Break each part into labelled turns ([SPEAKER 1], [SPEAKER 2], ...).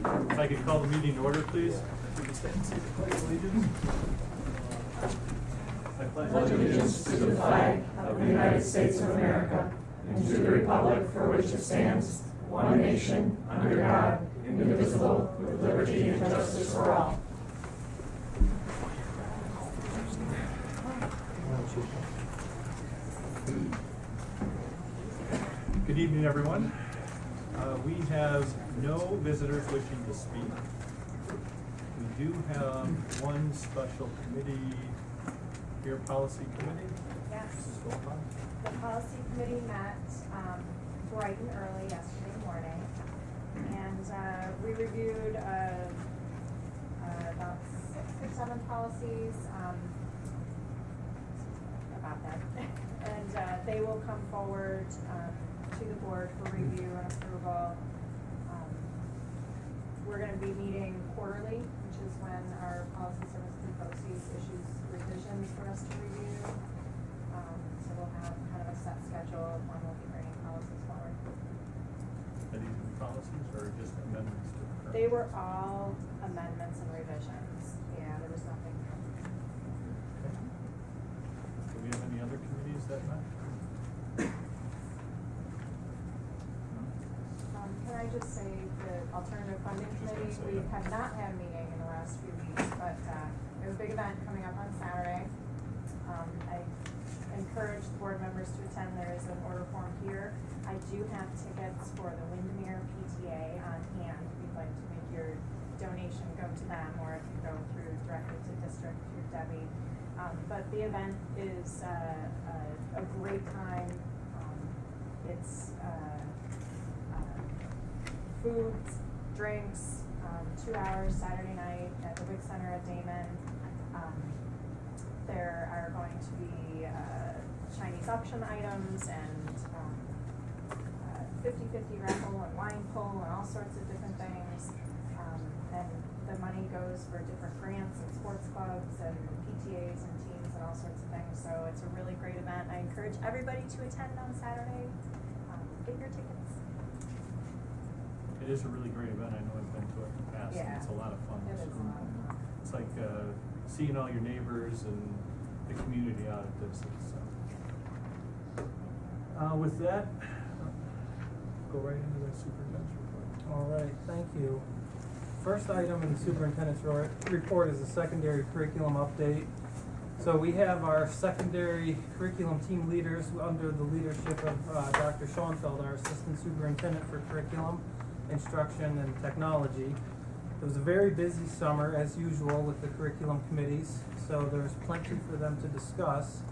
[SPEAKER 1] If I could call the meeting to order, please. If you stand and say the pledge of allegiance. I
[SPEAKER 2] Pledge allegiance to the flag of the United States of America and to the republic for which it stands, one nation, under God, indivisible, with liberty and justice for all.
[SPEAKER 1] Good evening, everyone. We have no visitors wishing to speak. We do have one special committee here, policy committee.
[SPEAKER 3] Yes,
[SPEAKER 1] Mrs. Wilcox.
[SPEAKER 3] the policy committee met bright and early yesterday morning, and we reviewed about 6 or 7 policies about that, and they will come forward to the board for review and approval. We're going to be meeting quarterly, which is when our policy service through issues revisions for us to review. So we'll have kind of a set schedule of when we'll be bringing policies forward.
[SPEAKER 1] Are these new policies or just amendments to the current?
[SPEAKER 3] They were all amendments and revisions. Yeah, there was nothing new.
[SPEAKER 1] Okay. Do we have any other committees that met?
[SPEAKER 3] Can I just say the alternative funding committee, we have not had a meeting in the last few weeks, but we have a big event coming up on Saturday. I encourage board members to attend. There is an order form here. I do have tickets for the Windermere PTA on hand. If you'd like to make your donation go to them, or if you go through directly to district through Debbie. But the event is a great time. It's foods, drinks, 2 hours Saturday night at the Wick Center at Damon. There are going to be Chinese auction items and 50-50 raffle and wine pull and all sorts of different things. And the money goes for different grants and sports clubs and PTAs and teams and all sorts of things. So it's a really great event. I encourage everybody to attend on Saturday. Get your tickets.
[SPEAKER 1] It is a really great event. I know I've been to it in the past.
[SPEAKER 3] Yeah.
[SPEAKER 1] And it's a lot of fun.
[SPEAKER 3] It is a lot of fun.
[SPEAKER 1] It's like seeing all your neighbors and the community out at this. With that, go right into the superintendent's report.
[SPEAKER 4] All right, thank you. First item in the superintendent's report is a secondary curriculum update. So we have our secondary curriculum team leaders under the leadership of Dr. Schoenfeld, our assistant superintendent for curriculum, instruction, and technology. It was a very busy summer, as usual, with the curriculum committees, so there's plenty for them to discuss.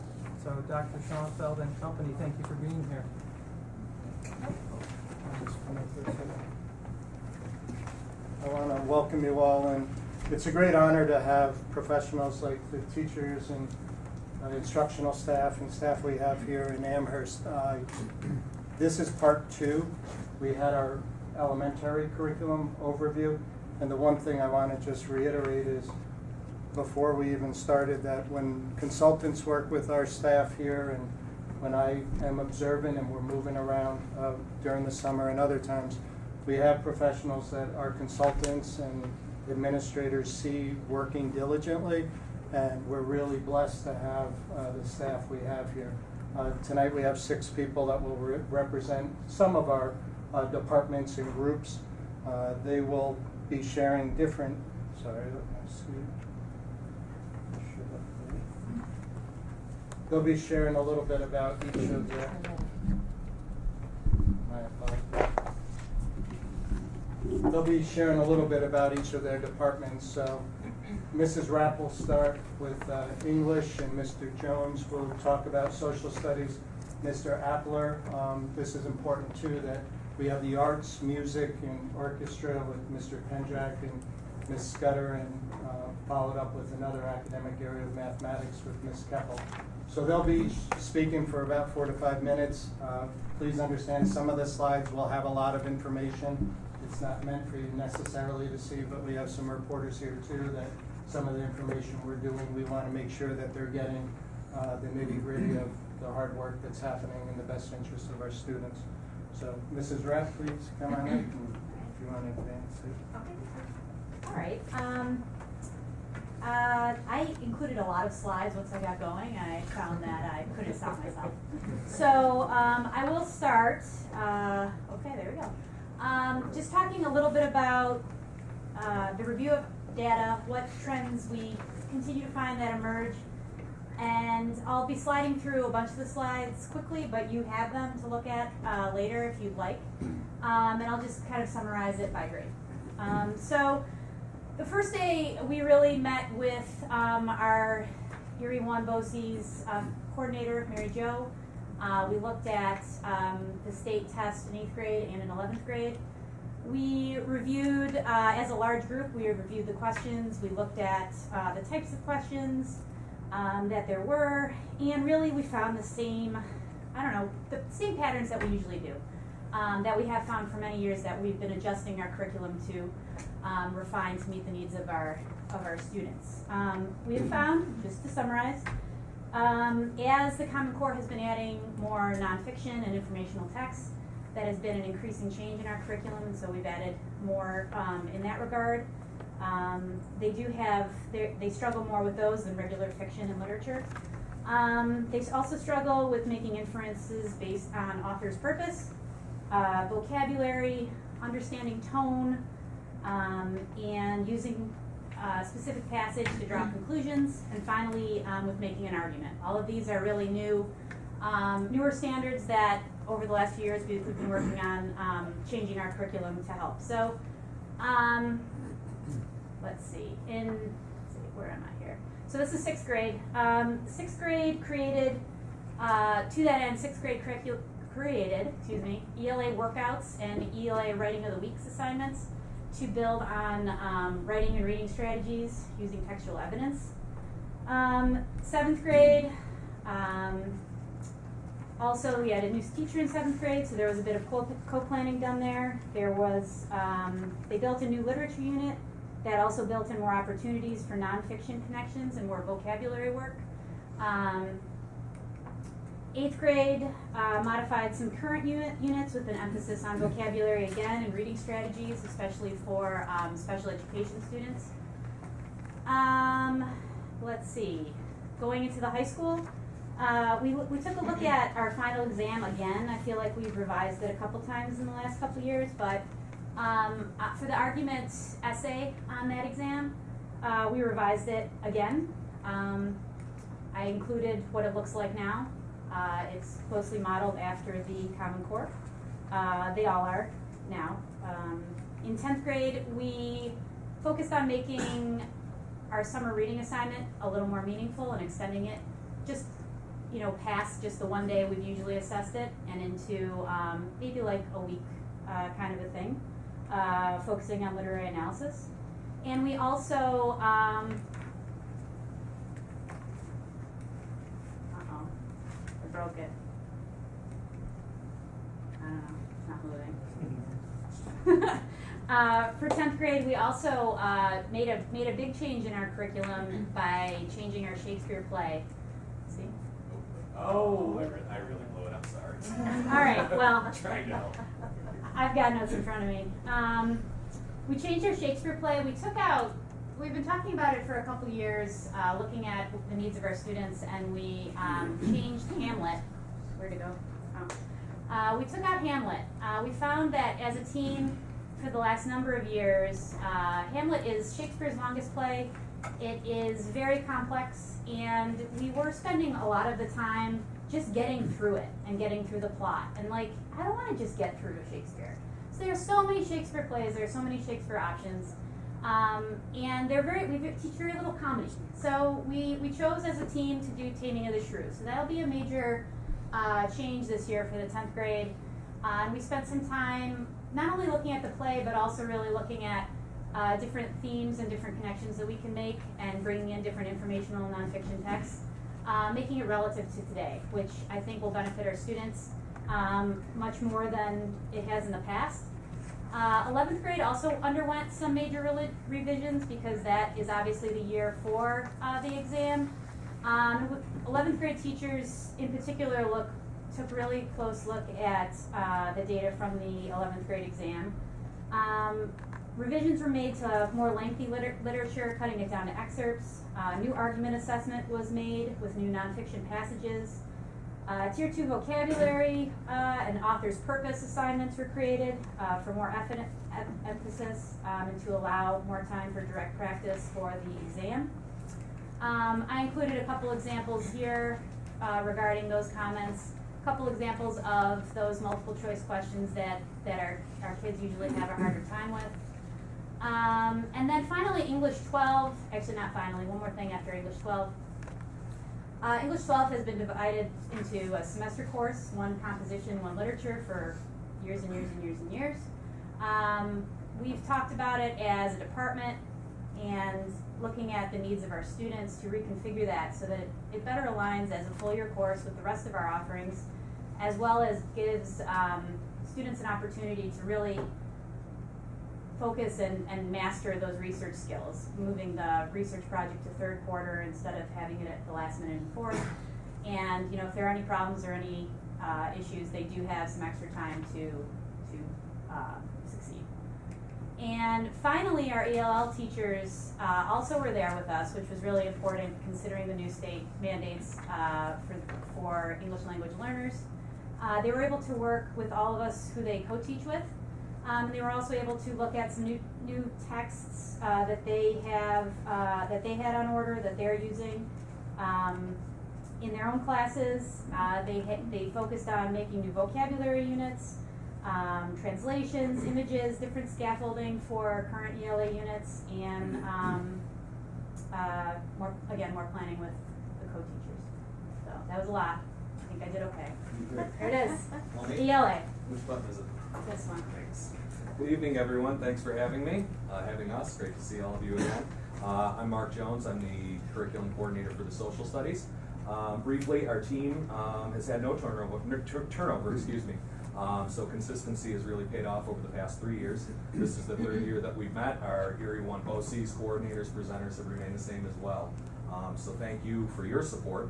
[SPEAKER 4] So Dr. Schoenfeld and company, thank you for being here.
[SPEAKER 5] I want to welcome you all, and it's a great honor to have professionals like the teachers and instructional staff and staff we have here in Amherst. This is part 2. We had our elementary curriculum overview, and the one thing I want to just reiterate is before we even started that when consultants work with our staff here and when I am observant and we're moving around during the summer and other times, we have professionals that are consultants and administrators see working diligently, and we're really blessed to have the staff we have here. Tonight we have 6 people that will represent some of our departments and groups. They will be sharing different, they'll be sharing a little bit about each of their, my apologies. They'll be sharing a little bit about each of their departments. So Mrs. Rapp will start with English, and Mr. Jones will talk about social studies. Mr. Appler, this is important too, that we have the arts, music, and orchestra with Mr. Penjack and Ms. Scudder, and followed up with another academic area of mathematics with Ms. Keppel. So they'll be speaking for about 4 to 5 minutes. Please understand some of the slides will have a lot of information. It's not meant for you necessarily to see, but we have some reporters here too that some of the information we're doing, we want to make sure that they're getting the nitty-gritty of the hard work that's happening in the best interest of our students. So Mrs. Rapp, please come on in. if you want to advance it.
[SPEAKER 2] Okay. All right. I included a lot of slides once I got going. I found that I couldn't stop myself. So I will start. Okay, there we go. Just talking a little bit about the review of data, what trends we continue to find that emerge. And I'll be sliding through a bunch of the slides quickly, but you have them to look at later if you'd like. And I'll just kind of summarize it by grade. So the first day we really met with our Erie 1 BOCES coordinator, Mary Jo. We looked at the state test in 8th grade and in 11th grade. We reviewed, as a large group, we reviewed the questions. We looked at the types of questions that there were, and really we found the same, the same patterns that we usually do, that we have found for many years that we've been adjusting our curriculum to refine to meet the needs of our students. We have found, just to summarize, as the Common Core has been adding more nonfiction and informational texts, that has been an increasing change in our curriculum, and so we've added more in that regard. They struggle more with those than regular fiction and literature. They also struggle with making inferences based on author's purpose, vocabulary, understanding tone, and using a specific passage to draw conclusions, and finally with making an argument. All of these are really newer standards that over the last few years we've been working on changing our curriculum to help. So let's see, where am I here? So this is 6th grade. 6th grade created, to that end, 6th grade created ELA workouts and ELA Writing of the Weeks assignments to build on writing and reading strategies using textual evidence. 7th grade, also we had a new teacher in 7th grade, so there was a bit of co-planning done there. There was, they built a new literature unit that also built in more opportunities for nonfiction connections and more vocabulary work. 8th grade modified some current units with an emphasis on vocabulary again and reading strategies, especially for special education students. Let's see, going into the high school, we took a look at our final exam again. I feel like we've revised it a couple times in the last couple years, but for the argument essay on that exam, we revised it again. I included what it looks like now. It's closely modeled after the Common Core. They all are now. In 10th grade, we focused on making our summer reading assignment a little more meaningful and extending it just, past just the one day we've usually assessed it and into maybe like a week kind of a thing, focusing on literary analysis. And we also, I broke it. I don't know, it's not moving. For 10th grade, we also made a big change in our curriculum by changing our Shakespeare play. See?
[SPEAKER 6] Oh, I really blew it. I'm sorry.
[SPEAKER 2] All right, well,
[SPEAKER 6] I'm trying to help.
[SPEAKER 2] I've got notes in front of me. We changed our Shakespeare play. We've been talking about it for a couple years, looking at the needs of our students, and we changed Hamlet. Where'd it go? Oh. We took out Hamlet. We found that as a team, for the last number of years, Hamlet is Shakespeare's longest play. It is very complex, and we were spending a lot of the time just getting through it and getting through the plot. And I don't want to just get through to Shakespeare. So there are so many Shakespeare plays, there are so many Shakespeare options. And we teach very little comedy. So we chose as a team to do Taming of the Shrew. So that'll be a major change this year for the 10th grade. And we spent some time not only looking at the play, but also really looking at different themes and different connections that we can make and bringing in different informational and nonfiction texts, making it relative to today, which I think will benefit our students much more than it has in the past. 11th grade also underwent some major revisions because that is obviously the year for the exam. 11th grade teachers in particular took really close look at the data from the 11th grade exam. Revisions were made to more lengthy literature, cutting it down to excerpts. New argument assessment was made with new nonfiction passages. Tier 2 vocabulary and author's purpose assignments were created for more emphasis and to allow more time for direct practice for the exam. I included a couple examples here regarding those comments. A couple examples of those multiple choice questions that our kids usually have a harder time with. And then finally, English 12, actually not finally, one more thing after English 12. English 12 has been divided into a semester course, one composition, one literature for years and years and years and years. We've talked about it as a department and looking at the needs of our students to reconfigure that so that it better aligns as a full year course with the rest of our offerings, as well as gives students an opportunity to really focus and master those research skills, moving the research project to third quarter instead of having it at the last minute in fourth. And if there are any problems or any issues, they do have some extra time to succeed. And finally, our ELL teachers also were there with us, which was really important considering the new state mandates for English language learners. They were able to work with all of us who they co-teach with. They were also able to look at some new texts that they had on order that they're using in their own classes. They focused on making new vocabulary units, translations, images, different scaffolding for current ELA units, and more planning with the co-teachers. So that was a lot. I think I did okay. There it is.
[SPEAKER 6] Well, me?
[SPEAKER 2] ELA.
[SPEAKER 6] Which button is it?
[SPEAKER 2] This one.
[SPEAKER 6] Thanks. Good evening, everyone. Thanks for having me, having us. Great to see all of you again. I'm Mark Jones. I'm the curriculum coordinator for the social studies. Briefly, our team has had no turnover, excuse me. So consistency has really paid off over the past 3 years. This is the third year that we've met. Our Erie 1 BOCES coordinators, presenters have remained the same as well. So thank you for your support.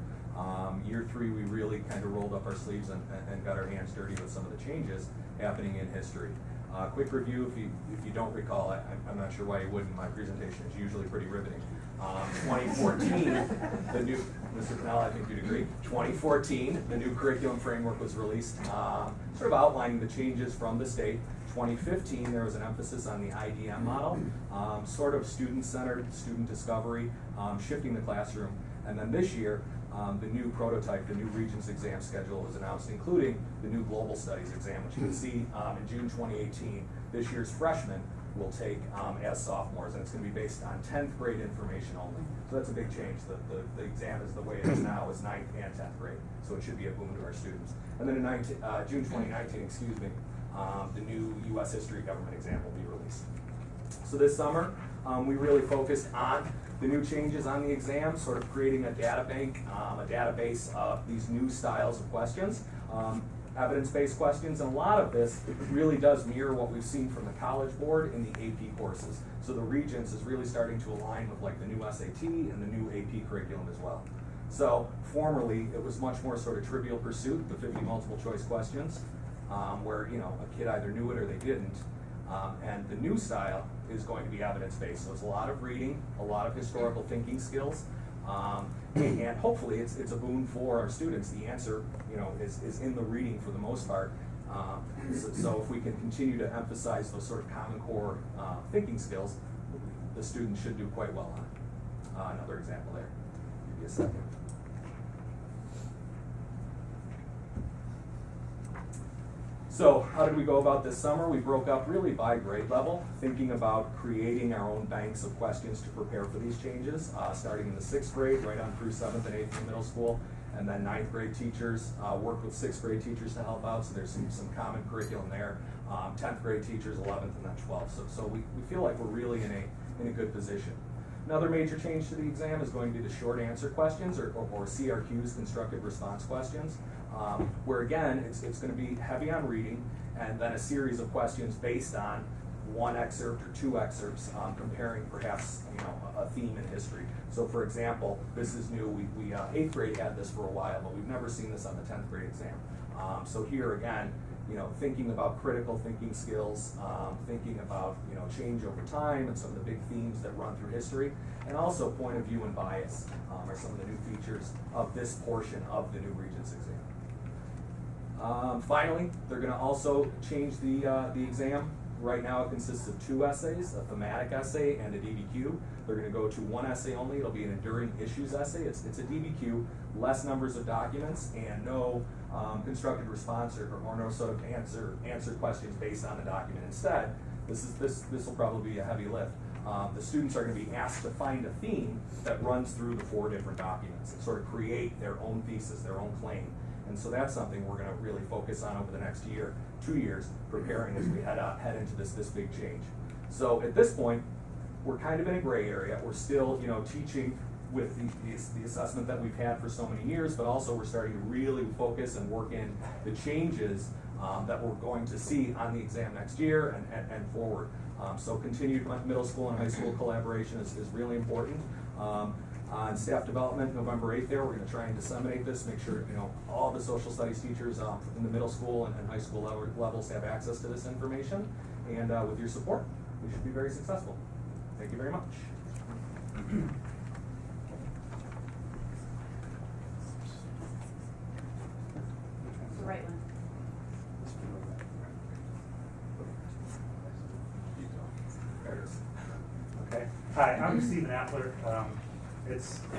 [SPEAKER 6] Year 3, we really kind of rolled up our sleeves and got our hands dirty with some of the changes happening in history. Quick review, if you don't recall, I'm not sure why you wouldn't. My presentation is usually pretty riveting. 2014, the new, Mr. Cannell, I think you'd agree, 2014, the new curriculum framework was released, sort of outlining the changes from the state. 2015, there was an emphasis on the IDM model, sort of student-centered, student discovery, shifting the classroom. And then this year, the new prototype, the new Regents exam schedule was announced, including the new Global Studies exam, which you can see in June 2018. This year's freshmen will take as sophomores, and it's going to be based on 10th grade information only. So that's a big change. The exam is the way it is now, is 9th and 10th grade. So it should be a boon to our students. And then in June 2019, the new U.S. History government exam will be released. So this summer, we really focused on the new changes on the exam, sort of creating a data bank, a database of these new styles of questions, evidence-based questions, and a lot of this really does mirror what we've seen from the College Board in the AP courses. So the Regents is really starting to align with like the new SAT and the new AP curriculum as well. So formerly, it was much more sort of trivial pursuit, the 50 multiple choice questions, where a kid either knew it or they didn't. And the new style is going to be evidence-based. So it's a lot of reading, a lot of historical thinking skills, and hopefully it's a boon for our students. The answer, is in the reading for the most part. So if we can continue to emphasize those sort of Common Core thinking skills, the students should do quite well on it. Another example there. Give me a second. So how did we go about this summer? We broke up really by grade level, thinking about creating our own banks of questions to prepare for these changes, starting in the 6th grade, right on through 7th and 8th in middle school, and then 9th grade teachers worked with 6th grade teachers to help out, so there's some common curriculum there. 10th grade teachers, 11th, and then 12th. So we feel like we're really in a good position. Another major change to the exam is going to be the short answer questions, or CRQs, constructive response questions, where again, it's going to be heavy on reading, and then a series of questions based on one excerpt or two excerpts, comparing perhaps a theme in history. So for example, this is new, we 8th grade had this for a while, but we've never seen this on the 10th grade exam. So here again, thinking about critical thinking skills, thinking about, change over time and some of the big themes that run through history, and also point of view and bias are some of the new features of this portion of the new Regents exam. Finally, they're going to also change the exam. Right now it consists of 2 essays, a thematic essay and a DBQ. They're going to go to 1 essay only. It'll be an enduring issues essay. It's a DBQ, less numbers of documents, and no constructed response or no sort of answer questions based on the document. Instead, this will probably be a heavy lift. The students are going to be asked to find a theme that runs through the 4 different documents and sort of create their own thesis, their own claim. And so that's something we're going to really focus on over the next year, 2 years, preparing as we head into this big change. So at this point, we're kind of in a gray area. We're still, teaching with the assessment that we've had for so many years, but also we're starting to really focus and work in the changes that we're going to see on the exam next year and forward. So continued middle school and high school collaboration is really important. On staff development, November 8th there, we're going to try and disseminate this, make sure all the social studies teachers in the middle school and high school levels have access to this information. And with your support, we should be very successful. Thank you very much.
[SPEAKER 2] The right one.
[SPEAKER 7] Okay. Hi, I'm Stephen Appler.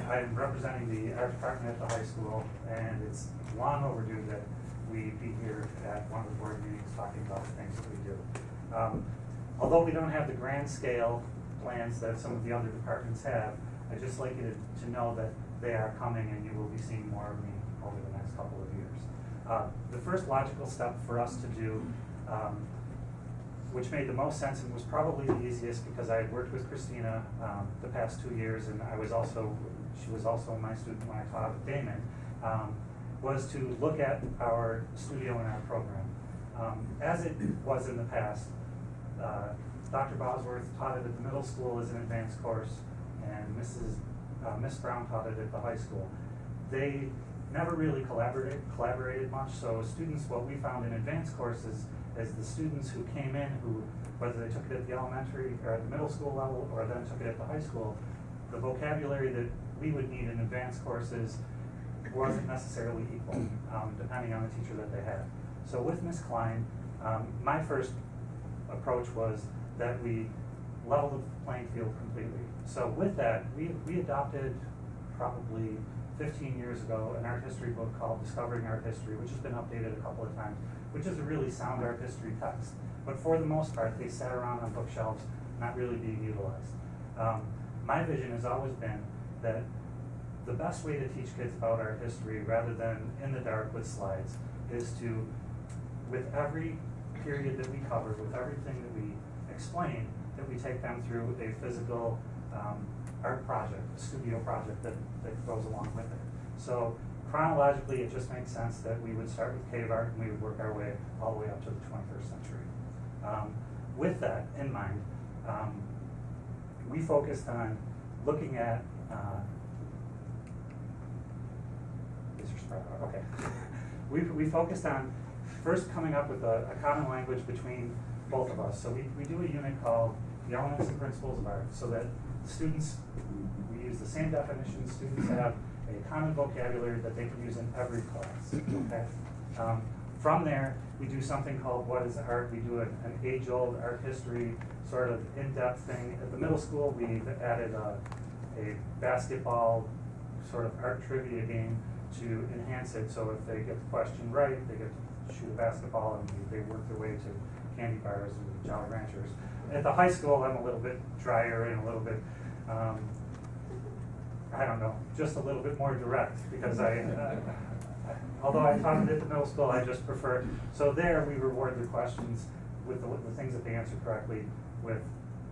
[SPEAKER 7] I'm representing the art department at the high school, and it's long overdue that we be here at one of the board meetings talking about the things that we do. Although we don't have the grand scale plans that some of the other departments have, I'd just like you to know that they are coming, and you will be seeing more of me over the next couple of years. The first logical step for us to do, which made the most sense and was probably the easiest because I had worked with Christina the past 2 years, and she was also my student when I taught at Damon, was to look at our studio and our program. As it was in the past, Dr. Bosworth taught it at the middle school as an advanced course, and Miss Brown taught it at the high school. They never really collaborated much, so students, what we found in advanced courses is the students who came in, whether they took it at the elementary or at the middle school level or then took it at the high school, the vocabulary that we would need in advanced courses wasn't necessarily equal, depending on the teacher that they had. So with Ms. Klein, my first approach was that we leveled the playing field completely. So with that, we adopted probably 15 years ago an art history book called Discovering Art History, which has been updated a couple of times, which is a really sound art history text. But for the most part, they sat around on bookshelves, not really being utilized. My vision has always been that the best way to teach kids about art history, rather than in the dark with slides, is to, with every period that we cover, with everything that we explain, that we take them through a physical art project, a studio project that goes along with it. So chronologically, it just makes sense that we would start with cave art and we would work our way all the way up to the 21st century. With that in mind, we focused on looking at, okay. We focused on first coming up with a common language between both of us. So we do a unit called the Elements and Principles of Art, so that students, we use the same definition, students have a common vocabulary that they can use in every class, okay? From there, we do something called What is Art? We do an age-old art history sort of in-depth thing. At the middle school, we've added a basketball sort of art trivia game to enhance it, so if they get the question right, they get to shoot a basketball and they work their way to candy bars and Jolly Ranchers. At the high school, I'm a little bit drier and a little bit, I don't know, just a little bit more direct because although I taught it at the middle school, I just prefer, so there we reward the questions with the things that they answer correctly with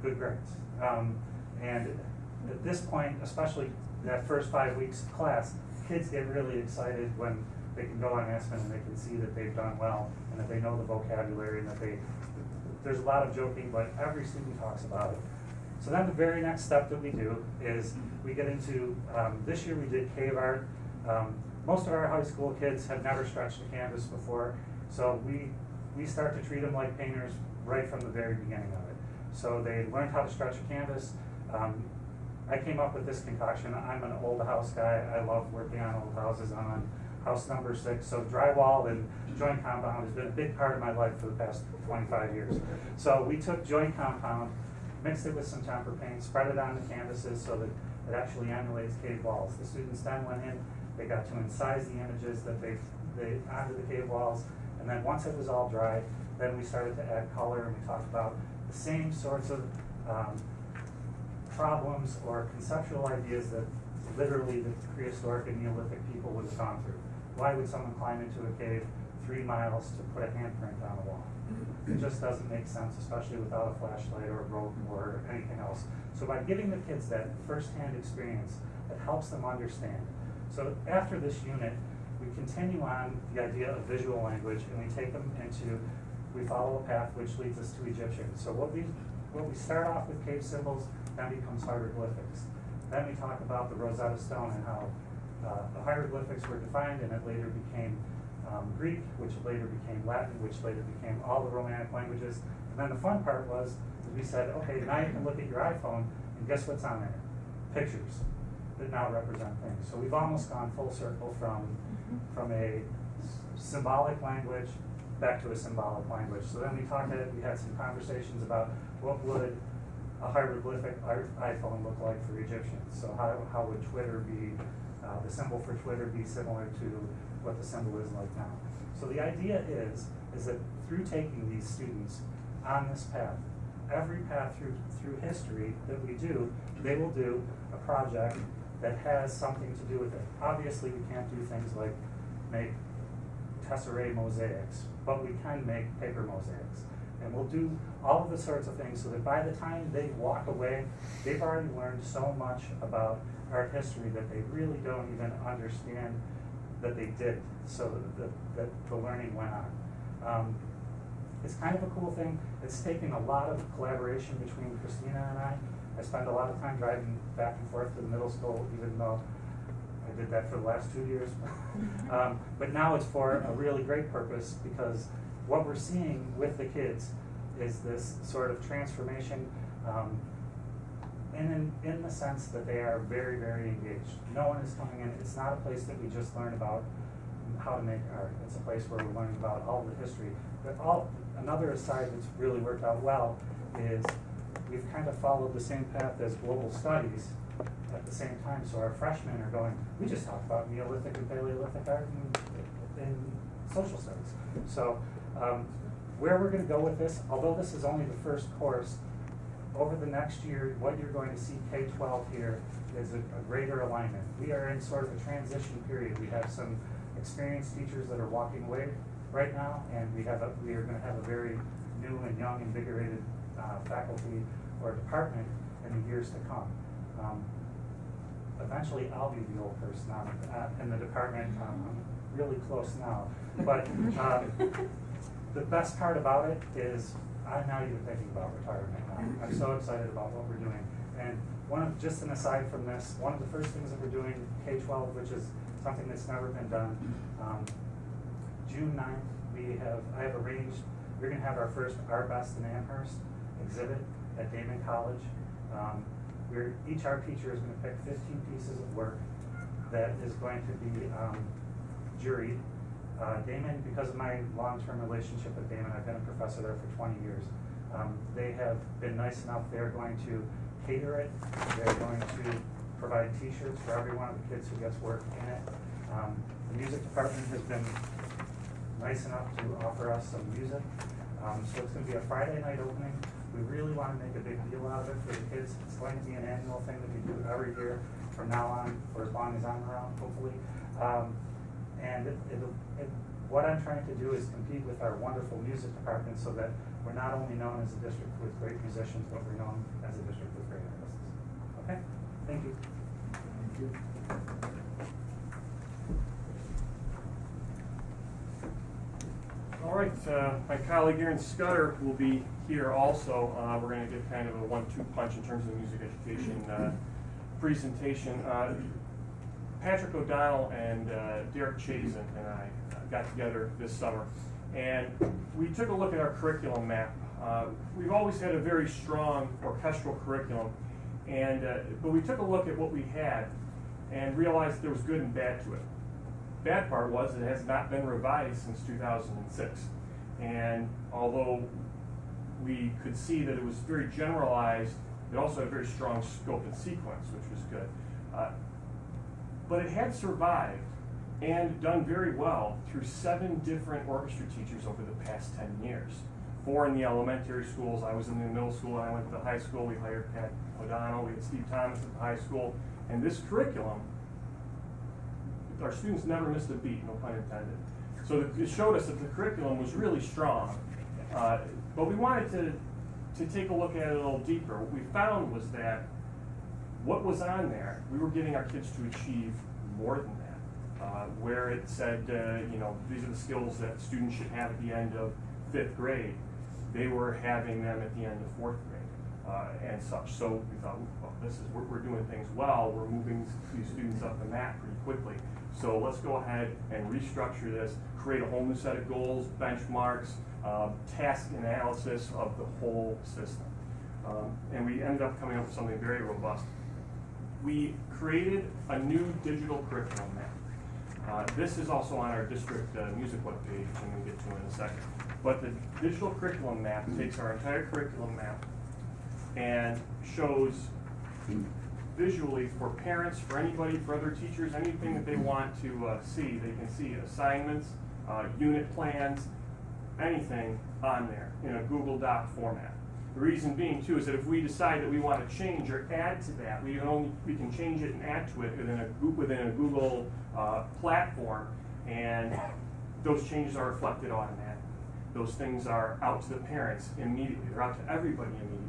[SPEAKER 7] good grades. And at this point, especially that first 5 weeks of class, kids get really excited when they can go on Assessment and they can see that they've done well and that they know the vocabulary and that there's a lot of joking, but every student talks about it. So then the very next step that we do is we get into, this year we did cave art. Most of our high school kids have never stretched a canvas before, so we we start to treat them like painters right from the very beginning of it. So they learned how to stretch a canvas. I came up with this concoction. I'm an old house guy. I love working on old houses. I'm on house number 6. So drywall and joint compound has been a big part of my life for the past 25 years. So we took joint compound, mixed it with some temper paint, spread it on the canvases so that it actually emulates cave walls. The students then went in, they got to incise the images that they onto the cave walls, and then once it was all dry, then we started to add color, and we talked about the same sorts of problems or conceptual ideas that literally the prehistoric and Neolithic people would have gone through. Why would someone climb into a cave 3 miles to put a handprint on a wall? It just doesn't make sense, especially without a flashlight or a rope or anything else. So by giving the kids that first-hand experience, it helps them understand. So after this unit, we continue on the idea of visual language, and we take them into, we follow a path which leads us to Egyptian. So what we start off with cave symbols, then becomes hieroglyphics. Then we talk about the Rosetta Stone and how the hieroglyphics were defined, and it later became Greek, which later became Latin, which later became all the Romanic languages. And then the fun part was, we said, okay, now you can look at your iPhone, and guess what's on there? Pictures that now represent things. So we've almost gone full circle from a symbolic language back to a symbolic language. So then we had some conversations about what would a hieroglyphic iPhone look like for Egyptians. So how would Twitter be, the symbol for Twitter be similar to what the symbol is like now? So the idea is that through taking these students on this path, every path through history that we do, they will do a project that has something to do with it. Obviously, we can't do things like make tesserae mosaics, but we can make paper mosaics. And we'll do all of the sorts of things so that by the time they walk away, they've already learned so much about art history that they really don't even understand that they did, so that the learning went on. It's kind of a cool thing. It's taken a lot of collaboration between Christina and I. I spend a lot of time driving back and forth to the middle school, even though I did that for the last 2 years. But now it's for a really great purpose, because what we're seeing with the kids is this sort of transformation in the sense that they are very, very engaged. No one is coming in. It's not a place that we just learn about how to make art. It's a place where we're learning about all the history. But another aside that's really worked out well is we've kind of followed the same path as global studies at the same time. So our freshmen are going, we just talked about Neolithic and Paleolithic art in social studies. So where we're going to go with this, although this is only the first course, over the next year, what you're going to see K-12 here is a greater alignment. We are in sort of a transition period. We have some experienced teachers that are walking away right now, and we are going to have a very new and young, invigorated faculty or department in the years to come. Eventually, I'll be the old person in the department. I'm really close now, but the best part about it is I'm not even thinking about retirement now. I'm so excited about what we're doing. And just an aside from this, one of the first things that we're doing K-12, which is something that's never been done, June 9th, I have arranged, we're going to have our first Our Best in Amherst exhibit at Damon College. Each art teacher is going to pick 15 pieces of work that is going to be juried. Damon, because of my long-term relationship with Damon, I've been a professor there for 20 years. They have been nice enough, they're going to cater it. They're going to provide t-shirts for every one of the kids who gets work in it. The music department has been nice enough to offer us some music. So it's going to be a Friday night opening. We really want to make a big deal out of it for the kids. It's going to be an annual thing that we do every year from now on, for as long as I'm around, hopefully. And what I'm trying to do is compete with our wonderful music department so that we're not only known as a district with great musicians, but we're known as a district with great artists. Okay? Thank you.
[SPEAKER 1] Thank you.
[SPEAKER 8] All right, my colleague Aaron Scudder will be here also. We're going to get kind of a 1-2 punch in terms of the music education presentation. Patrick O'Donnell and Derek Chazen and I got together this summer And we took a look at our curriculum map. We've always had a very strong orchestral curriculum, and but we took a look at what we had and realized there was good and bad to it. Bad part was it has not been revised since 2006. And although we could see that it was very generalized, it also had a very strong scope and sequence, which was good. But it had survived and done very well through 7 different orchestra teachers over the past 10 years. 4 in the elementary schools. I was in the middle school, and I went to the high school. We hired Pat O'Donnell, we had Steve Thomas at the high school. And this curriculum, our students never missed a beat, no pun intended. So it showed us that the curriculum was really strong. But we wanted to take a look at it a little deeper. What we found was that what was on there, we were getting our kids to achieve more than that. Where it said, these are the skills that students should have at the end of 5th grade, they were having them at the end of 4th grade and such. So we thought, well, we're doing things well. We're moving these students up the map pretty quickly. So let's go ahead and restructure this, create a whole new set of goals, benchmarks, task analysis of the whole system. And we ended up coming up with something very robust. We created a new digital curriculum map. This is also on our district music webpage, which I'm going to get to in a second. But the digital curriculum map takes our entire curriculum map and shows visually for parents, for anybody, for other teachers, anything that they want to see. They can see assignments, unit plans, anything on there in a Google Doc format. The reason being, too, is that if we decide that we want to change or add to that, we can change it and add to it within a Google platform, and those changes are reflected automatically. Those things are out to the parents immediately. They're out to everybody immediately.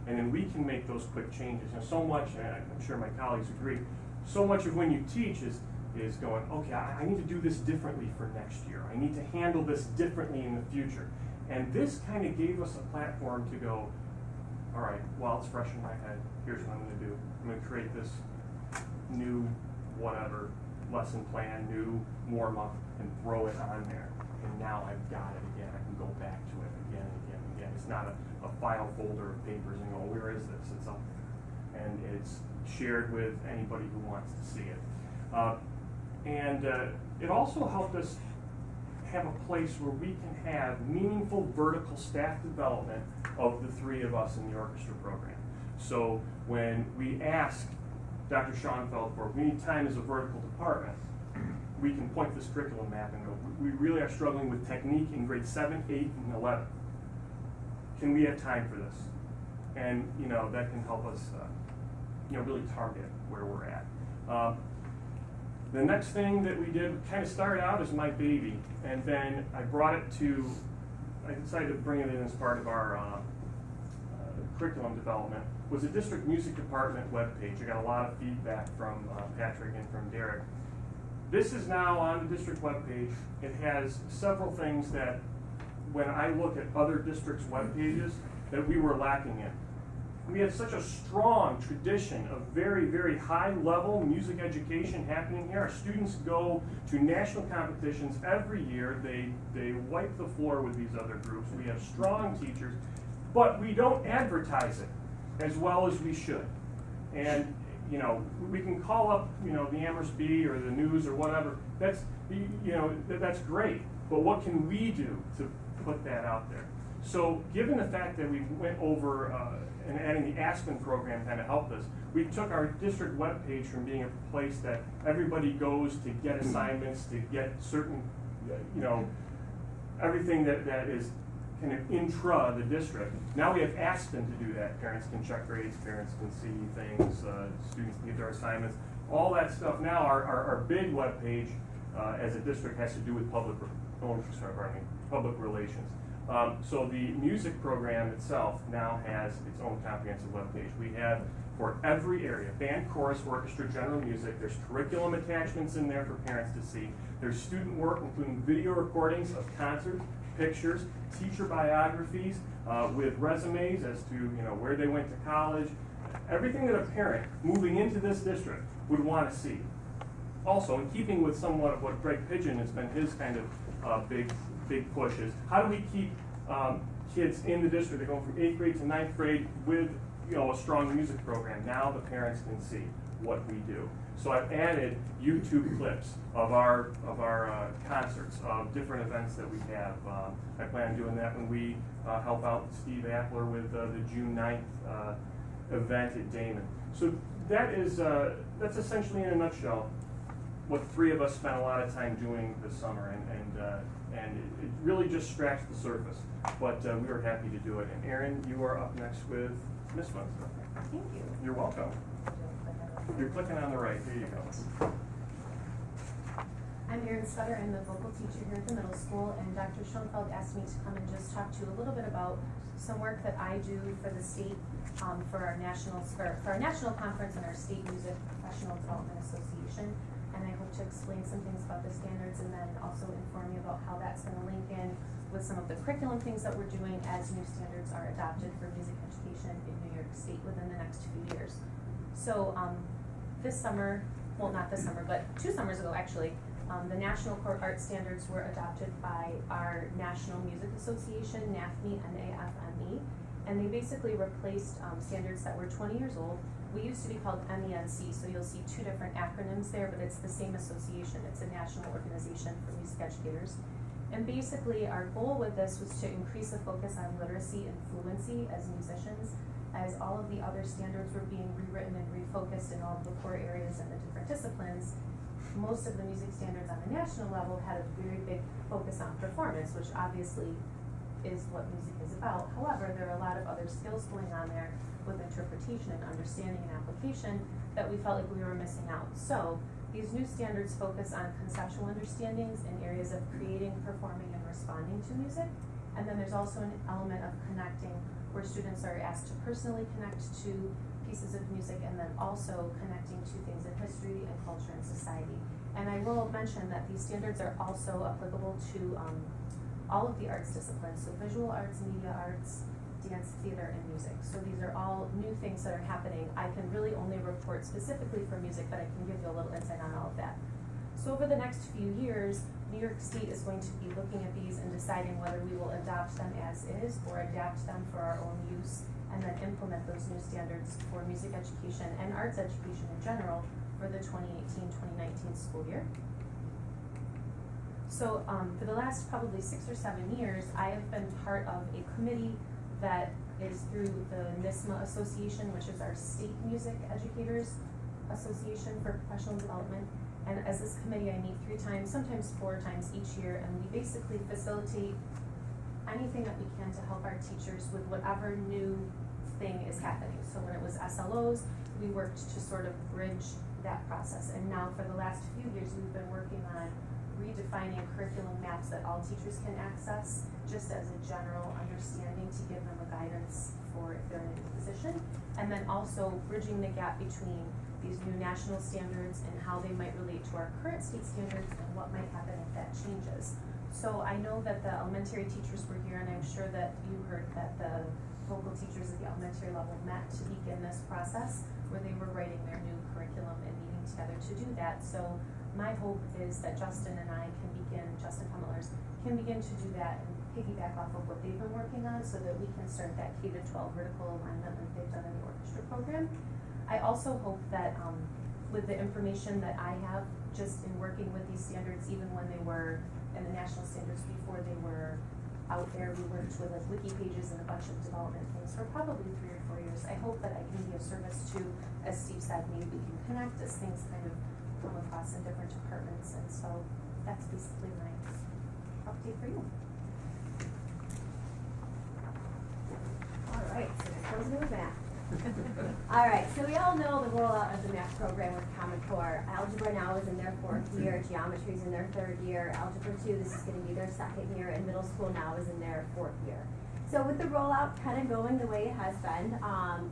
[SPEAKER 8] And then we can make those quick changes. And so much, and I'm sure my colleagues agree, so much of when you teach is going, okay, I need to do this differently for next year. I need to handle this differently in the future. And this kind of gave us a platform to go, all right, well, it's fresh in my head. Here's what I'm going to do. I'm going to create this new whatever lesson plan, new warm-up, and throw it on there. And now I've got it again. I can go back to it again and again and again. It's not a file folder of papers and go, where is this? It's up there. And it's shared with anybody who wants to see it. And it also helped us have a place where we can have meaningful vertical staff development of the 3 of us in the orchestra program. So when we ask Dr. Schoenfeld for, we need time as a vertical department, we can point this curriculum map and go, we really are struggling with technique in grade 7, 8, and 11. Can we have time for this? And that can help us really target where we're at. The next thing that we did kind of started out as my baby, and then I decided to bring it in as part of our curriculum development, was the district music department webpage. I got a lot of feedback from Patrick and from Derek. This is now on the district webpage. It has several things that, when I look at other districts' web pages, that we were lacking in. We have such a strong tradition of very, very high-level music education happening here. Our students go to national competitions every year. They wipe the floor with these other groups. We have strong teachers, but we don't advertise it as well as we should. And we can call up the Amherst Bee or the News or whatever. That's that's great. But what can we do to put that out there? So given the fact that we went over and adding the Aspen program kind of helped us, we took our district webpage from being a place that everybody goes to get assignments, to get certain, everything that is kind of intra the district. Now we have Aspen to do that. Parents can check grades, parents can see things, students can get their assignments. All that stuff now, our big webpage as a district has to do with public relations. So the music program itself now has its own comprehensive webpage. We have for every area, band, chorus, orchestra, general music. There's curriculum attachments in there for parents to see. There's student work, including video recordings of concerts, pictures, teacher biographies with resumes as to where they went to college. Everything that a parent moving into this district would want to see. Also, in keeping with somewhat of what Greg Pidgeon has been his kind of big push is how do we keep kids in the district that go from 8th grade to 9th grade with a strong music program. Now the parents can see what we do. So I've added YouTube clips of our concerts, of different events that we have. I plan on doing that when we help out Steve Appler with the June 9th event at Damon. So that is that's essentially in a nutshell what three of us spent a lot of time doing this summer, and it really just scratched the surface. But we were happy to do it. And Erin, you are up next with Miss Munster.
[SPEAKER 3] Thank you.
[SPEAKER 8] You're welcome. You're clicking on the right. Here you go.
[SPEAKER 3] I'm Erin Scudder. I'm the vocal teacher here at the middle school, and Dr. Schoenfeld asked me to come and just talk to you a little bit about some work that I do for the state for our national conference and our State Music Professional Development Association. And I hope to explain some things about the standards and then also inform you about how that's going to link in with some of the curriculum things that we're doing as new standards are adopted for music education in New York State within the next few years. So this summer, well not this summer, but 2 summers ago actually, the National Core Art Standards were adopted by our National Music Association, NAFME, N-A-F-M-E, and they basically replaced standards that were 20 years old. We used to be called MENC, so you'll see 2 different acronyms there, but it's the same association. It's a national organization for music educators. And basically our goal with this was to increase the focus on literacy and fluency as musicians, as all of the other standards were being rewritten and refocused in all of the core areas and the different disciplines. Most of the music standards on the national level had a very big focus on performance, which obviously is what music is about. However, there are a lot of other skills going on there with interpretation and understanding and application that we felt like we were missing out. So these new standards focus on conceptual understandings in areas of creating, performing, and responding to music. And then there's also an element of connecting where students are asked to personally connect to pieces of music and then also connecting to things in history and culture and society. And I will mention that these standards are also applicable to all of the arts disciplines, so visual arts, media arts, dance, theater, and music. So these are all new things that are happening. I can really only report specifically for music, but I can give you a little insight on all of that. So over the next few years, New York State is going to be looking at these and deciding whether we will adopt them as is or adapt them for our own use and then implement those new standards for music education and arts education in general for the 2018-2019 school year. So for the last probably 6 or 7 years, I have been part of a committee that is through the NISMA Association, which is our State Music Educators Association for Professional Development. And as this committee, I meet 3 times, sometimes 4 times each year, and we basically facilitate anything that we can to help our teachers with whatever new thing is happening. So when it was SLOs, we worked to sort of bridge that process. And now for the last few years, we've been working on redefining curriculum maps that all teachers can access, just as a general understanding to give them a guidance for if they're in a new position. And then also bridging the gap between these new national standards and how they might relate to our current state standards and what might happen if that changes. So I know that the elementary teachers were here, and I'm sure that you heard that the vocal teachers at the elementary level met to begin this process where they were writing their new curriculum and meeting together to do that. So my hope is that Justin and I can begin, Justin Pummelers, can begin to do that and piggyback off of what they've been working on so that we can start that K-12 vertical alignment like they've done in the orchestra program. I also hope that with the information that I have just in working with these standards, even when they were in the national standards before they were out there, we worked with like wiki pages and a bunch of development things for probably 3 or 4 years. I hope that I can be of service to, as Steve said, maybe we can connect as things kind of come across in different departments. And so that's basically my update for you.
[SPEAKER 2] All right, so that goes with math. All right, so we all know the rollout of the math program with Common Core. Algebra now is in their 4th year, geometry is in their 3rd year, Algebra 2, this is going to be their 2nd year, and middle school now is in their 4th year. So with the rollout kind of going the way it has been,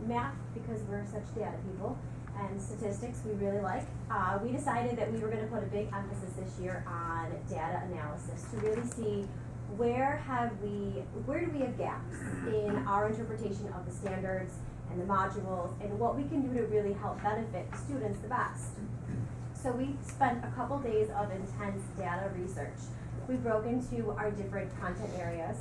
[SPEAKER 2] math, because we're such data people, and statistics we really like, we decided that we were going to put a big emphasis this year on data analysis to really see where do we have gaps in our interpretation of the standards and the modules, and what we can do to really help benefit the students the best.
[SPEAKER 9] So we spent a couple days of intense data research. We broke into our different content areas,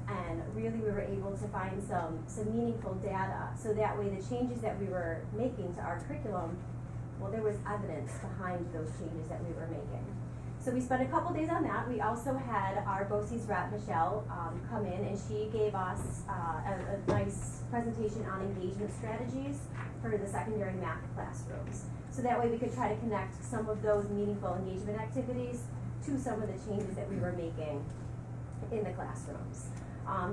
[SPEAKER 9] and really we were able to find some meaningful data, so that way the changes that we were making to our curriculum, well, there was evidence behind those changes that we were making. So we spent a couple days on that. We also had our BOCES rep, Michelle, come in, and she gave us a nice presentation on engagement strategies for the secondary math classrooms. So that way we could try to connect some of those meaningful engagement activities to some of the changes that we were making in the classrooms.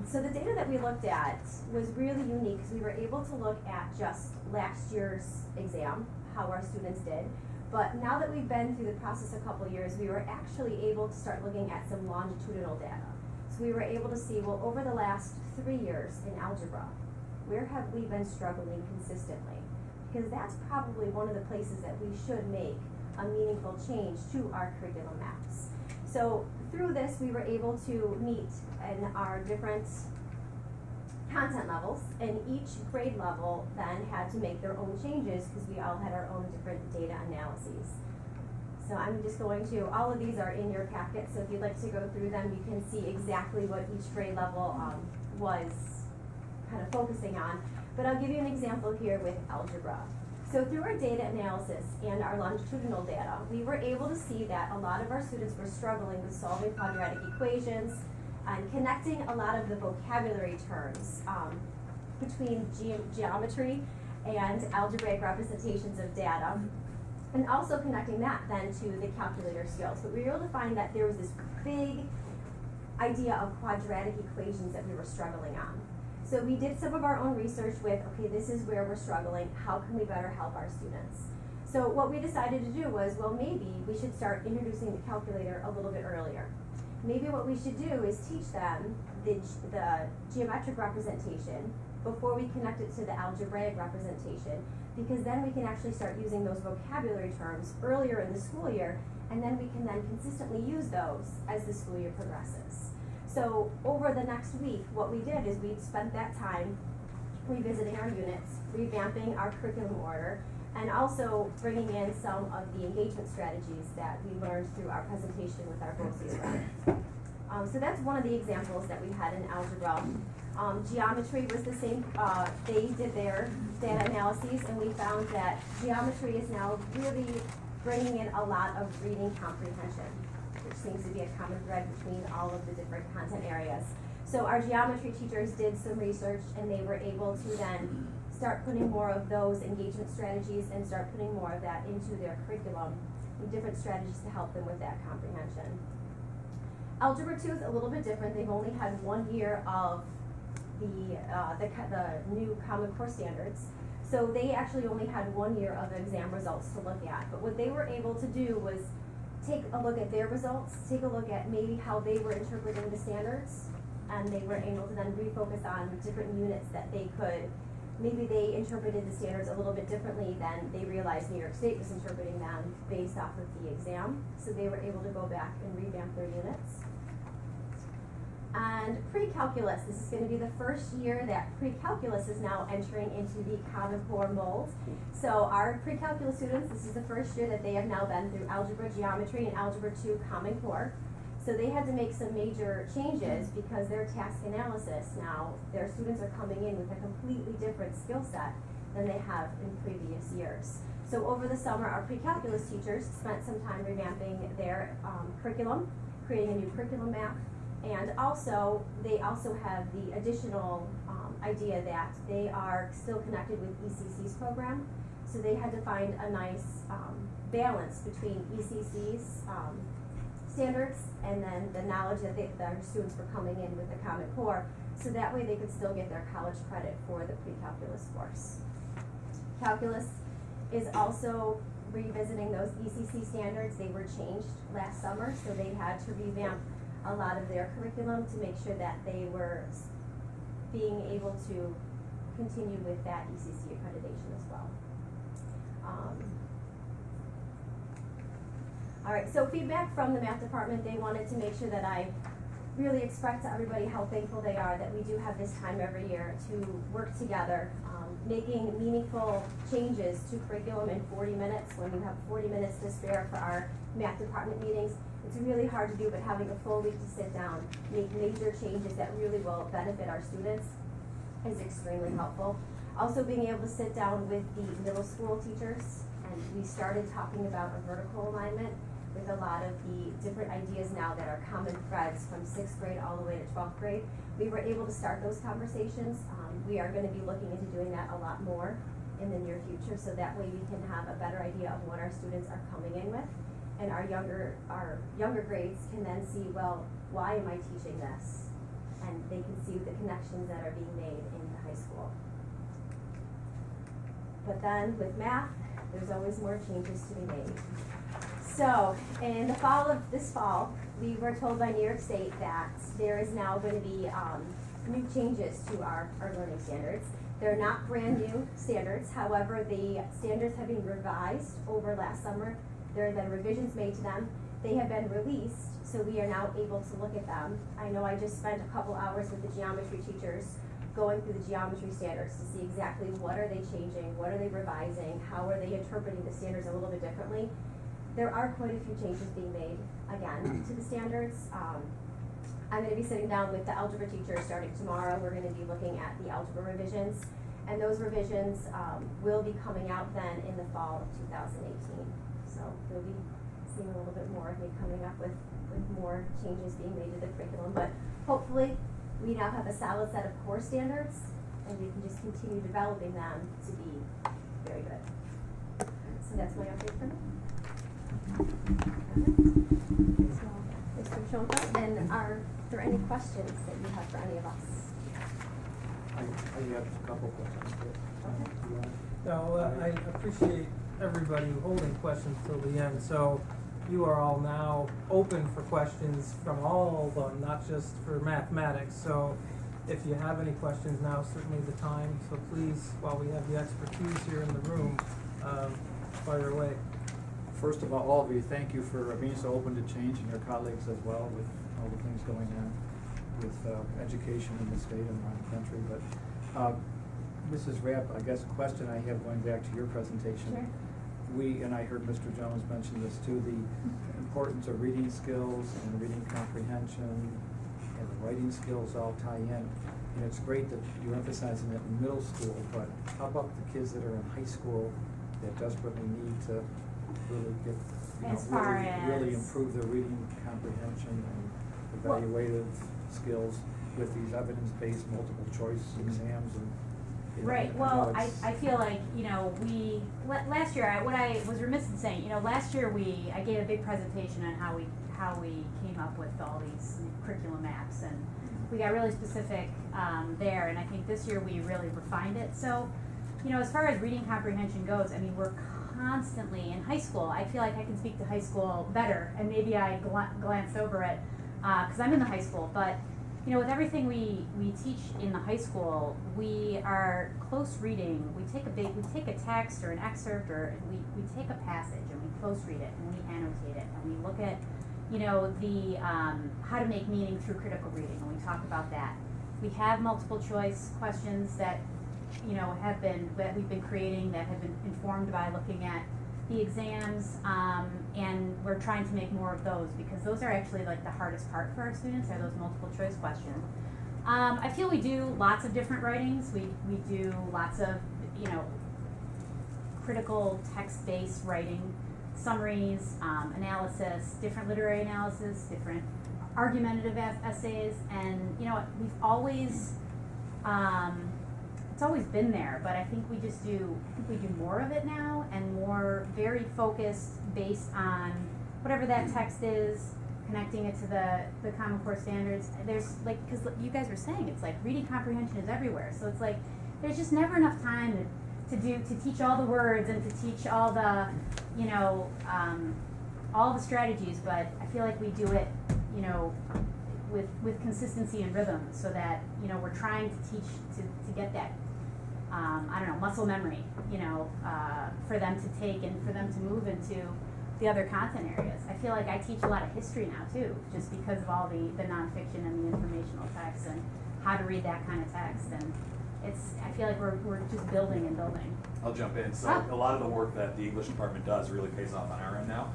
[SPEAKER 9] So the data that we looked at was really unique, because we were able to look at just last year's exam, how our students did. But now that we've been through the process a couple years, we were actually able to start looking at some longitudinal data. So we were able to see, well, over the last 3 years in algebra, where have we been struggling consistently? Because that's probably one of the places that we should make a meaningful change to our curriculum maps. So through this, we were able to meet in our different content levels, and each grade level then had to make their own changes, because we all had our own different data analyses. So I'm just going to, all of these are in your packet, so if you'd like to go through them, you can see exactly what each grade level was kind of focusing on. But I'll give you an example here with algebra. So through our data analysis and our longitudinal data, we were able to see that a lot of our students were struggling with solving quadratic equations and connecting a lot of the vocabulary terms between geometry and algebraic representations of data, and also connecting that then to the calculator skills. But we were able to find that there was this big idea of quadratic equations that we were struggling on. So we did some of our own research with, okay, this is where we're struggling, how can we better help our students? So what we decided to do was, well, maybe we should start introducing the calculator a little bit earlier. Maybe what we should do is teach them the geometric representation before we connect it to the algebraic representation, because then we can actually start using those vocabulary terms earlier in the school year, and then we can then consistently use those as the school year progresses. So over the next week, what we did is we spent that time revisiting our units, revamping our curriculum order, and also bringing in some of the engagement strategies that we learned through our presentation with our BOCES rep. So that's one of the examples that we had in algebra. Geometry was the same. They did their data analyses, and we found that geometry is now really bringing in a lot of reading comprehension, which seems to be a common thread between all of the different content areas. So our geometry teachers did some research, and they were able to then start putting more of those engagement strategies and start putting more of that into their curriculum, and different strategies to help them with that comprehension. Algebra 2 is a little bit different. They've only had 1 year of the new Common Core standards. So they actually only had 1 year of exam results to look at. But what they were able to do was take a look at their results, take a look at maybe how they were interpreting the standards, and they were able to then refocus on different units that they could, maybe they interpreted the standards a little bit differently than they realized New York State was interpreting them based off of the exam. So they were able to go back and revamp their units. And pre-calculus, this is going to be the first year that pre-calculus is now entering into the Common Core mold. So our pre-calculus students, this is the first year that they have now been through Algebra, Geometry, and Algebra 2 Common Core. So they had to make some major changes because their task analysis now, their students are coming in with a completely different skill set than they have in previous years. So over the summer, our pre-calculus teachers spent some time revamping their curriculum, creating a new curriculum map. And also, they also have the additional idea that they are still connected with ECC's program. So they had to find a nice balance between ECC's standards and then the knowledge that their students were coming in with the Common Core. So that way they could still get their college credit for the pre-calculus course. Calculus is also revisiting those ECC standards. They were changed last summer, so they had to revamp a lot of their curriculum to make sure that they were being able to continue with that ECC accreditation as well. All right, so feedback from the math department, they wanted to make sure that I really express to everybody how thankful they are that we do have this time every year to work together making meaningful changes to curriculum in 40 minutes, when you have 40 minutes to spare for our math department meetings, it's really hard to do, but having a full week to sit down, make major changes that really will benefit our students is extremely helpful. Also being able to sit down with the middle school teachers, and we started talking about a vertical alignment with a lot of the different ideas now that are common threads from 6th grade all the way to 12th grade. We were able to start those conversations. We are going to be looking into doing that a lot more in the near future, so that way we can have a better idea of what our students are coming in with. And our younger grades can then see, well, why am I teaching this? And they can see the connections that are being made in high school. But then with math, there's always more changes to be made. So in the fall of this fall, we were told by New York State that there is now going to be new changes to our learning standards. They're not brand new standards. However, the standards have been revised over last summer. There have been revisions made to them. They have been released, so we are now able to look at them. I know I just spent a couple hours with the geometry teachers going through the geometry standards to see exactly what are they changing, what are they revising, how are they interpreting the standards a little bit differently. There are quite a few changes being made, again, to the standards. I'm going to be sitting down with the algebra teachers starting tomorrow. We're going to be looking at the algebra revisions, and those revisions will be coming out then in the fall of 2018. So we'll be seeing a little bit more of me coming up with more changes being made to the curriculum. But hopefully we now have a solid set of core standards, and we can just continue developing them to be very good. So that's my update for me. So, Mr. Schoenfeld, and are there any questions that you have for any of us?
[SPEAKER 10] I have a couple questions.
[SPEAKER 9] Okay.
[SPEAKER 4] No, I appreciate everybody holding questions till the end. So you are all now open for questions from all of them, not just for mathematics. So if you have any questions, now is certainly the time. So please, while we have the expertise here in the room, fire away.
[SPEAKER 10] First of all of you, thank you for being so open to change, and your colleagues as well, with all the things going on with education in the state and around the country. But Mrs. Rapp, I guess a question I have going back to your presentation.
[SPEAKER 9] Sure.
[SPEAKER 10] And I heard Mr. Jones mention this too, the importance of reading skills and reading comprehension and the writing skills all tie in. And it's great that you're emphasizing it in middle school, but how about the kids that are in high school that desperately need to really get, really improve their reading comprehension and evaluative skills with these evidence-based multiple choice exams and
[SPEAKER 11] Right, well, I feel like, last year, what I was remiss in saying, last year I gave a big presentation on how we came up with all these curriculum maps, and we got really specific there, and I think this year we really refined it. So, as far as reading comprehension goes, I mean, we're constantly in high school. I feel like I can speak to high school better, and maybe I glanced over it because I'm in the high school, but with everything we teach in the high school, we are close reading. We take a text or an excerpt, or we take a passage and we close read it and we annotate it and we look at, the how to make meaning through critical reading, and we talk about that. We have multiple choice questions that, that we've been creating that have been informed by looking at the exams, and we're trying to make more of those because those are actually like the hardest part for our students, are those multiple choice questions. I feel we do lots of different writings. We do lots of, critical text-based writing, summaries, analysis, different literary analysis, different argumentative essays, and we've always, it's always been there, but I think we do more of it now, and more very focused based on whatever that text is, connecting it to the Common Core standards. There's because you guys were saying, it's like reading comprehension is everywhere, so it's like there's just never enough time to teach all the words and to teach all the all the strategies, but I feel like we do it with consistency and rhythm, so that we're trying to teach to get that muscle memory, for them to take and for them to move into the other content areas. I feel like I teach a lot of history now too, just because of all the nonfiction and the informational text and how to read that kind of text. And I feel like we're just building and building.
[SPEAKER 6] I'll jump in. So
[SPEAKER 11] Ah.
[SPEAKER 6] a lot of the work that the English department does really pays off on our end now.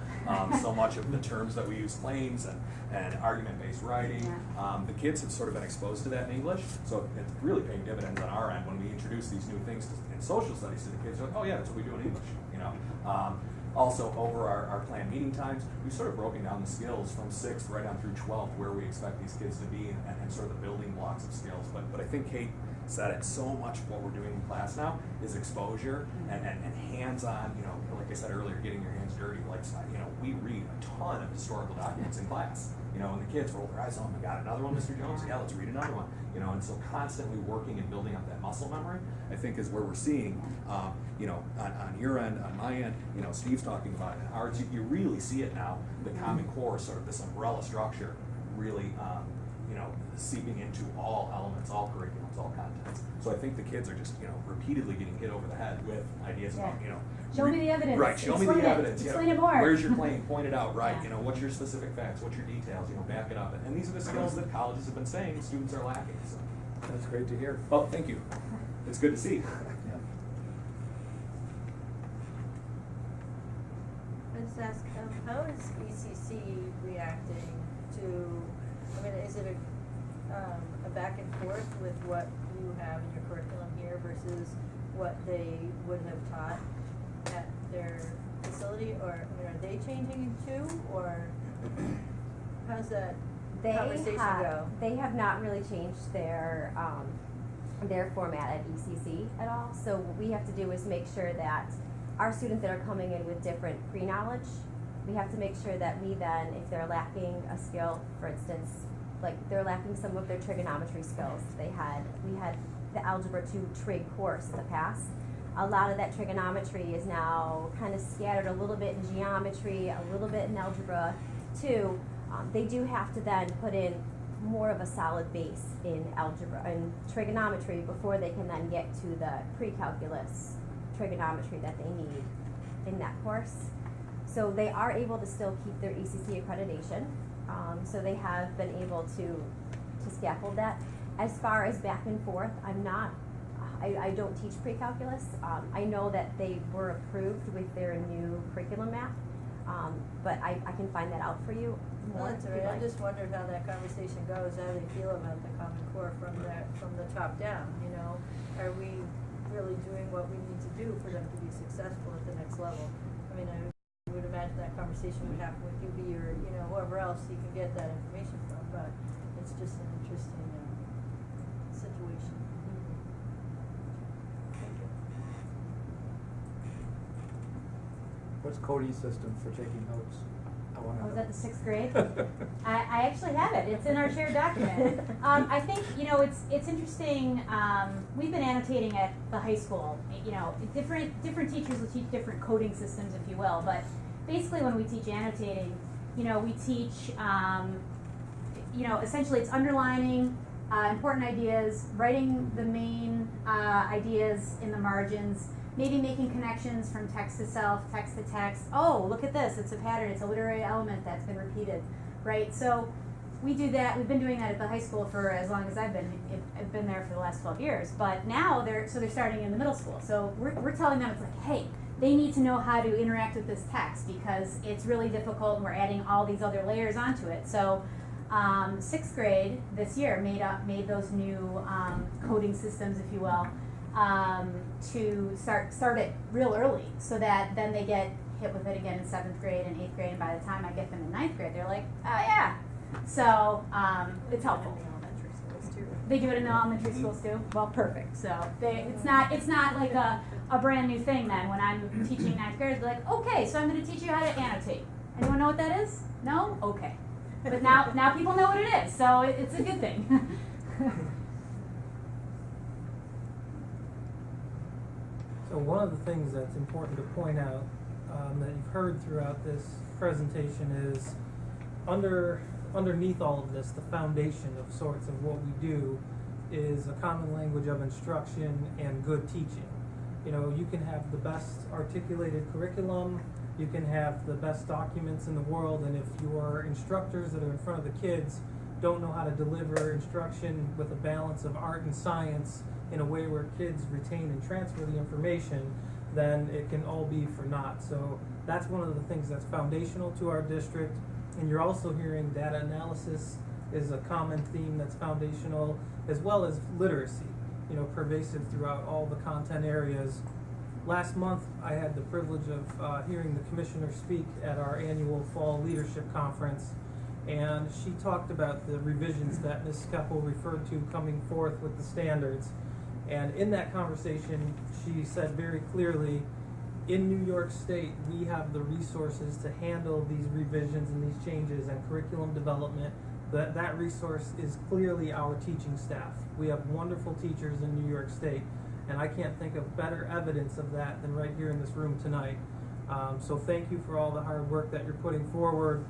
[SPEAKER 6] So much of the terms that we use, claims and argument-based writing,
[SPEAKER 11] Yeah.
[SPEAKER 6] the kids have sort of been exposed to that in English. So it's really paying dividends on our end when we introduce these new things in social studies to the kids. They're like, oh yeah, that's what we do in English, you know. Also, over our planned meeting times, we've sort of broken down the skills from 6th right on through 12th, where we expect these kids to be and sort of the building blocks of skills. But I think Kate said it, so much of what we're doing in class now is exposure and hands-on, you know, like I said earlier, getting your hands dirty. Like, you know, we read a ton of historical documents in class, you know, and the kids roll their eyes, oh my God, another one, Mr. Jones? Yeah, let's read another one. You know, and so constantly working and building up that muscle memory, I think, is where we're seeing, you know, on your end, on my end, you know, Steve's talking about it in ours, you really see it now, the Common Core, sort of this umbrella structure, really, you know, seeping into all elements, all curriculums, all contents. So I think the kids are just, you know, repeatedly getting hit over the head with ideas about, you know,
[SPEAKER 11] Show me the evidence.
[SPEAKER 6] right, show
[SPEAKER 11] Explain
[SPEAKER 6] me the
[SPEAKER 11] it.
[SPEAKER 6] evidence.
[SPEAKER 11] Explain
[SPEAKER 6] Yeah.
[SPEAKER 11] it more.
[SPEAKER 6] Where's your claim? Point it out, right?
[SPEAKER 11] Yeah.
[SPEAKER 6] You know, what's your specific facts? What's your details? You know, back it up. And these are the skills that colleges have been saying students are lacking. So.
[SPEAKER 10] That's great to hear.
[SPEAKER 6] Oh, thank you. It's good to see.
[SPEAKER 10] Yeah.
[SPEAKER 2] Let's ask, how is ECC reacting to, I mean, is it a back and forth with what you have in your curriculum here versus what they would have taught at their facility? Or, I mean, are they changing too, or how's that conversation go?
[SPEAKER 9] They have not really changed their format at ECC at all. So what we have to do is make sure that our students that are coming in with different pre-knowledge, we have to make sure that we then, if they're lacking a skill, for instance, like they're lacking some of their trigonometry skills. We had the Algebra 2 trig course in the past. A lot of that trigonometry is now kind of scattered a little bit in geometry, a little bit in Algebra 2. They do have to then put in more of a solid base in algebra and trigonometry before they can then get to the pre-calculus trigonometry that they need in that course. So they are able to still keep their ECC accreditation. So they have been able to scaffold that. As far as back and forth, I don't teach pre-calculus. I know that they were approved with their new curriculum map, but I can find that out for you more.
[SPEAKER 2] Well, that's all
[SPEAKER 9] if you'd
[SPEAKER 2] right. I
[SPEAKER 9] like.
[SPEAKER 2] just wondered how that conversation goes, how they feel about the Common Core from the top down, you know? Are we really doing what we need to do for them to be successful at the next level? I mean, I would imagine that conversation would happen with UB or, you know, whoever else you can get that information from, but it's just an interesting situation. Thank you.
[SPEAKER 10] What's Cody's system for taking notes? I want to
[SPEAKER 11] Oh,
[SPEAKER 10] know.
[SPEAKER 11] was that the 6th grade? I actually have it. It's in our shared document. I think, you know, it's interesting. We've been annotating at the high school. You know, different teachers will teach different coding systems, if you will. But basically, when we teach annotating, you know, we teach, you know, essentially it's underlining important ideas, writing the main ideas in the margins, maybe making connections from text to self, text to text. Oh, look at this, it's a pattern, it's a literary element that's been repeated, right? So we do that, we've been doing that at the high school for as long as I've been there for the last 12 years. But now they're starting in the middle school. So we're telling them, it's like, hey, they need to know how to interact with this text because it's really difficult and we're adding all these other layers onto it. So 6th grade this year made those new coding systems, if you will, to start it real early so that then they get hit with it again in 7th grade and 8th grade, and by the time I get them in 9th grade, they're like, oh yeah. So it's helpful.
[SPEAKER 2] In the elementary schools too.
[SPEAKER 11] They do it in the elementary schools too? Well, perfect. So it's not like a brand new thing then. When I'm teaching 9th graders, they're like, okay, so I'm going to teach you how to annotate. Anyone know what that is? No? Okay. But now people know what it is, so it's a good thing.
[SPEAKER 4] So one of the things that's important to point out that you've heard throughout this presentation is underneath all of this, the foundation of sorts of what we do is a common language of instruction and good teaching. You know, you can have the best articulated curriculum, you can have the best documents in the world, and if your instructors that are in front of the kids don't know how to deliver instruction with a balance of art and science, in a way where kids retain and transfer the information, then it can all be for naught. So that's one of the things that's foundational to our district. And you're also hearing data analysis is a common theme that's foundational, as well as literacy, pervasive throughout all the content areas. Last month, I had the privilege of hearing the commissioner speak at our annual Fall Leadership Conference, and she talked about the revisions that Ms. Keppel referred to coming forth with the standards. And in that conversation, she said very clearly, in New York State, we have the resources to handle these revisions and these changes and curriculum development. That resource is clearly our teaching staff. We have wonderful teachers in New York State, and I can't think of better evidence of that than right here in this room tonight. So thank you for all the hard work that you're putting forward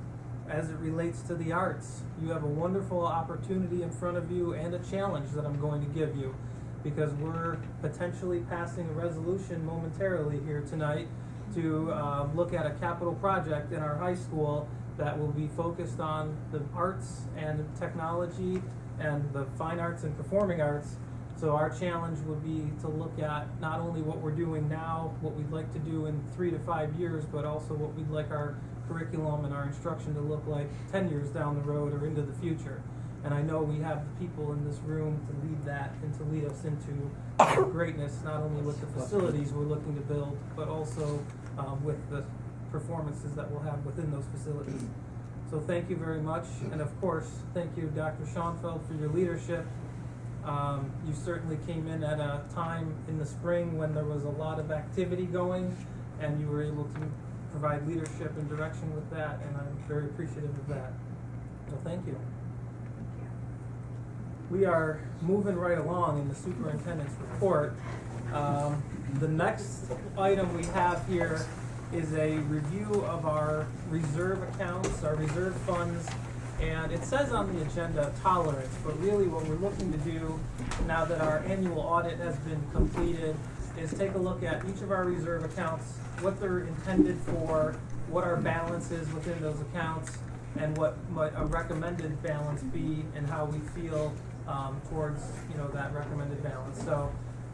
[SPEAKER 4] as it relates to the arts. You have a wonderful opportunity in front of you and a challenge that I'm going to give you, because we're potentially passing a resolution momentarily here tonight to look at a capital project in our high school that will be focused on the arts and technology and the fine arts and performing arts. So our challenge would be to look at not only what we're doing now, what we'd like to do in 3 to 5 years, but also what we'd like our curriculum and our instruction to look like 10 years down the road or into the future. And I know we have the people in this room to lead that and to lead us into greatness, not only with the facilities we're looking to build, but also with the performances that we'll have within those facilities. So thank you very much. And of course, thank you, Dr. Schoenfeld, for your leadership. You certainly came in at a time in the spring when there was a lot of activity going, and you were able to provide leadership and direction with that, and I'm very appreciative of that. So thank you. We are moving right along in the superintendent's report. The next item we have here is a review of our reserve accounts, our reserve funds, and it says on the agenda tolerance, but really what we're looking to do now that our annual audit has been completed is take a look at each of our reserve accounts, what they're intended for, what our balance is within those accounts, and what might a recommended balance be, and how we feel towards that recommended balance. So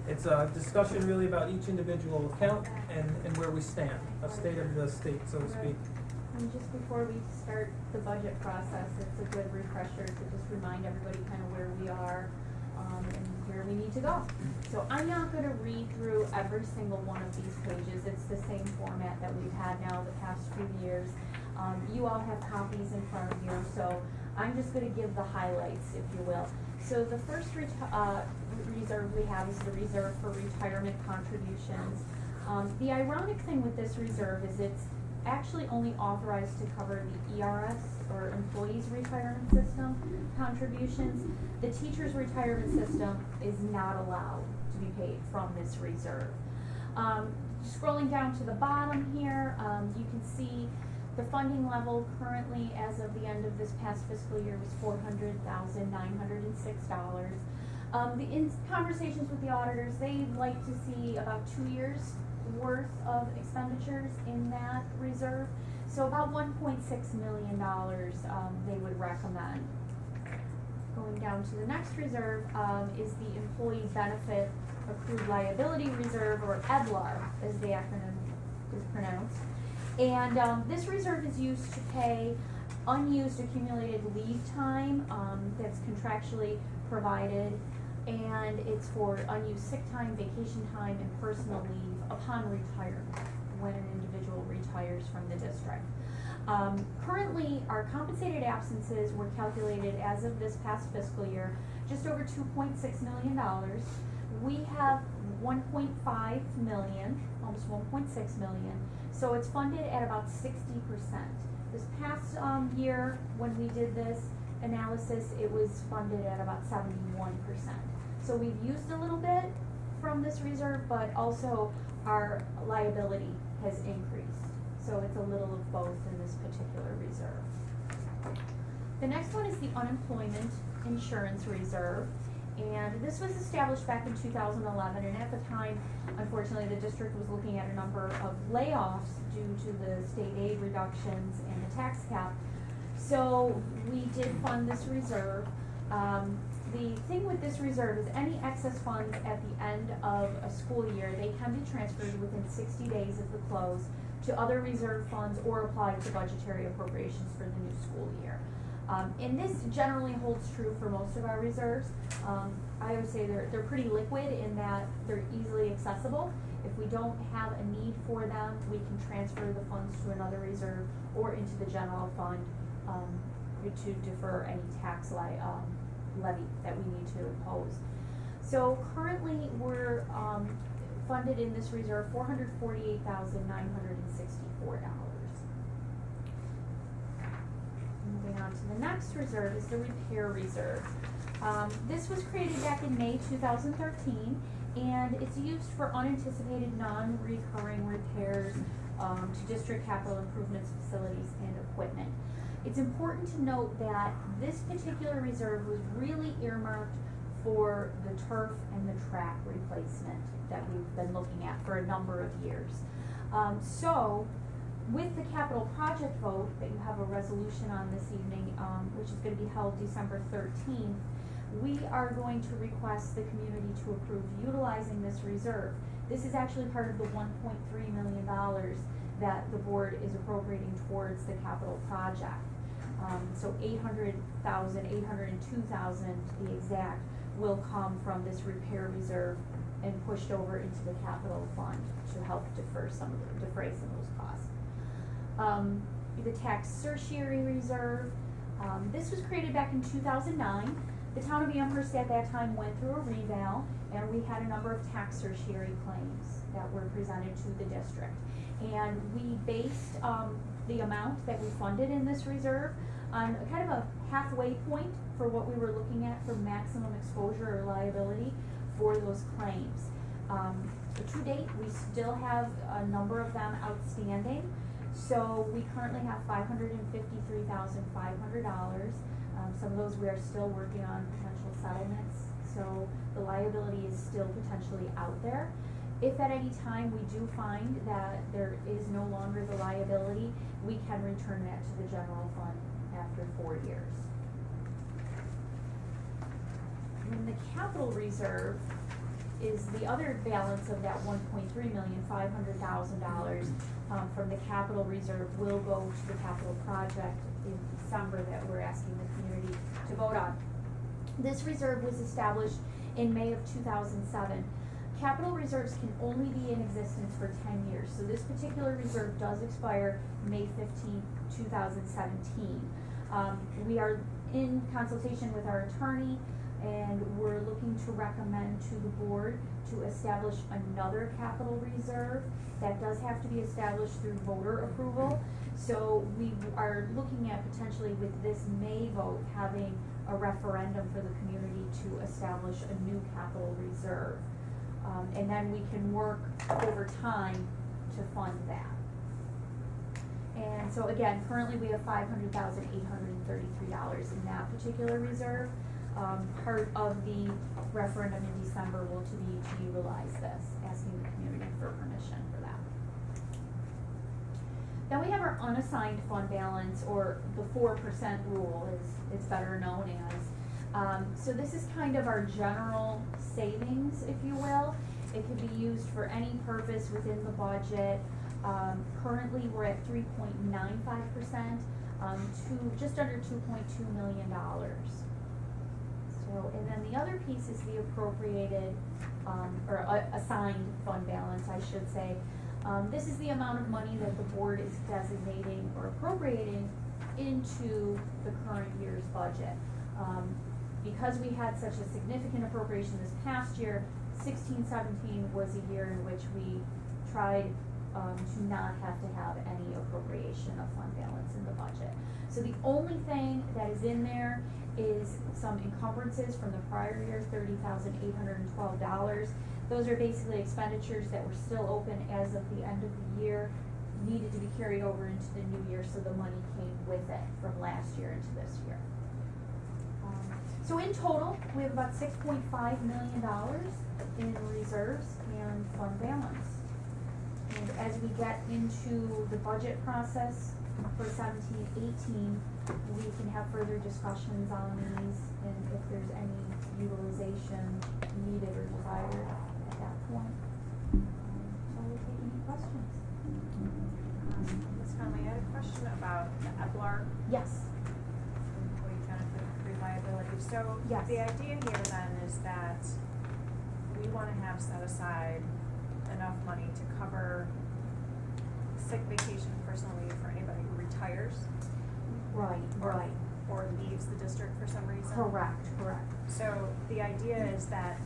[SPEAKER 4] it's a discussion really about each individual account and where we stand, a state of the state, so to speak.
[SPEAKER 12] And just before we start the budget process, it's a good refresher to just remind everybody kind of where we are and where we need to go. So I'm not going to read through every single one of these pages. It's the same format that we've had now the past few years. You all have copies in front of you, so I'm just going to give the highlights, if you will. So the first reserve we have is the reserve for retirement contributions. The ironic thing with this reserve is it's actually only authorized to cover the ERS, or Employees Retirement System, contributions. The Teachers Retirement System is not allowed to be paid from this reserve. Scrolling down to the bottom here, you can see the funding level currently as of the end of this past fiscal year was $400,906. In conversations with the auditors, they'd like to see about 2 years worth of expenditures in that reserve. So about $1.6 million they would recommend. Going down to the next reserve is the Employee Benefit Accrued Liability Reserve, or EBLAR, as the acronym is pronounced. And this reserve is used to pay unused accumulated leave time that's contractually provided, and it's for unused sick time, vacation time, and personal leave upon retirement, when an individual retires from the district. Currently, our compensated absences were calculated as of this past fiscal year, just over $2.6 million. We have 1.5 million, almost 1.6 million, so it's funded at about 60%. This past year, when we did this analysis, it was funded at about 71%. So we've used a little bit from this reserve, but also our liability has increased. So it's a little of both in this particular reserve. The next one is the Unemployment Insurance Reserve. And this was established back in 2011, and at the time, unfortunately, the district was looking at a number of layoffs due to the state aid reductions and the tax cap. So we did fund this reserve. the thing with this reserve is any excess funds at the end of a school year, they can be transferred within 60 days of the close to other reserve funds or applied to budgetary appropriations for the new school year. And this generally holds true for most of our reserves. I would say they're pretty liquid in that they're easily accessible. If we don't have a need for them, we can transfer the funds to another reserve or into the general fund to defer any tax levy that we need to impose. So currently, we're funded in this reserve $448,964. Moving on to the next reserve is the repair reserve. This was created back in May 2013, and it's used for unanticipated non-recurring repairs to district capital improvements, facilities, and equipment. It's important to note that this particular reserve was really earmarked for the turf and the track replacement that we've been looking at for a number of years. So, with the capital project vote that you have a resolution on this evening, which is going to be held December 13th, we are going to request the community to approve utilizing this reserve. This is actually part of the $1.3 million that the board is appropriating towards the capital project. So $800,000, $802,000 to be exact, will come from this repair reserve and pushed over into the capital fund to help defray some of those costs. The tax certiorari reserve, this was created back in 2009. The town of Amherst at that time went through a reval, and we had a number of tax certiorari claims that were presented to the district. And we based the amount that we funded in this reserve on kind of a halfway point for what we were looking at for maximum exposure or liability for those claims. To date, we still have a number of them outstanding. So we currently have $553,500. Some of those we are still working on potential settlements. So the liability is still potentially out there. If at any time we do find that there is no longer the liability, we can return that to the general fund after 4 years. And the capital reserve is the other balance of that $1.3,500,000 from the capital reserve will go to the capital project in December that we're asking the community to vote on. This reserve was established in May of 2007. Capital reserves can only be in existence for 10 years. So this particular reserve does expire May 15, 2017. We are in consultation with our attorney, and we're looking to recommend to the board to establish another capital reserve. That does have to be established through voter approval. So we are looking at potentially with this May vote having a referendum for the community to establish a new capital reserve. And then we can work over time to fund that. And so again, currently we have $500,833 in that particular reserve. Part of the referendum in December will be to utilize this, asking the community for permission for that. Then we have our unassigned fund balance, or the 4% rule, as it's better known as. So this is kind of our general savings, if you will. It can be used for any purpose within the budget. Currently, we're at 3.95% to just under $2.2 million. So, and then the other piece is the appropriated, or assigned fund balance, I should say. This is the amount of money that the board is designating or appropriating into the current year's budget. Because we had such a significant appropriation this past year, 16-17 was a year in which we tried to not have to have any appropriation of fund balance in the budget. So the only thing that is in there is some encumbrances from the prior year, $30,812. Those are basically expenditures that were still open as of the end of the year, needed to be carried over into the new year, so the money came with it from last year into this year. So in total, we have about $6.5 million in reserves and fund balance. And as we get into the budget process for 17-18, we can have further discussions on these and if there's any utilization needed or desired at that point. So we'll take any questions.
[SPEAKER 3] Ms. Conley, I had a question about the EPLAR
[SPEAKER 12] Yes.
[SPEAKER 3] employee benefit reliability. So
[SPEAKER 12] Yes.
[SPEAKER 3] the idea here then is that we want to have set aside enough money to cover sick, vacation, personal leave for anybody who retires
[SPEAKER 12] Right, right.
[SPEAKER 3] or leaves the district for some reason.
[SPEAKER 12] Correct.
[SPEAKER 3] So the idea is that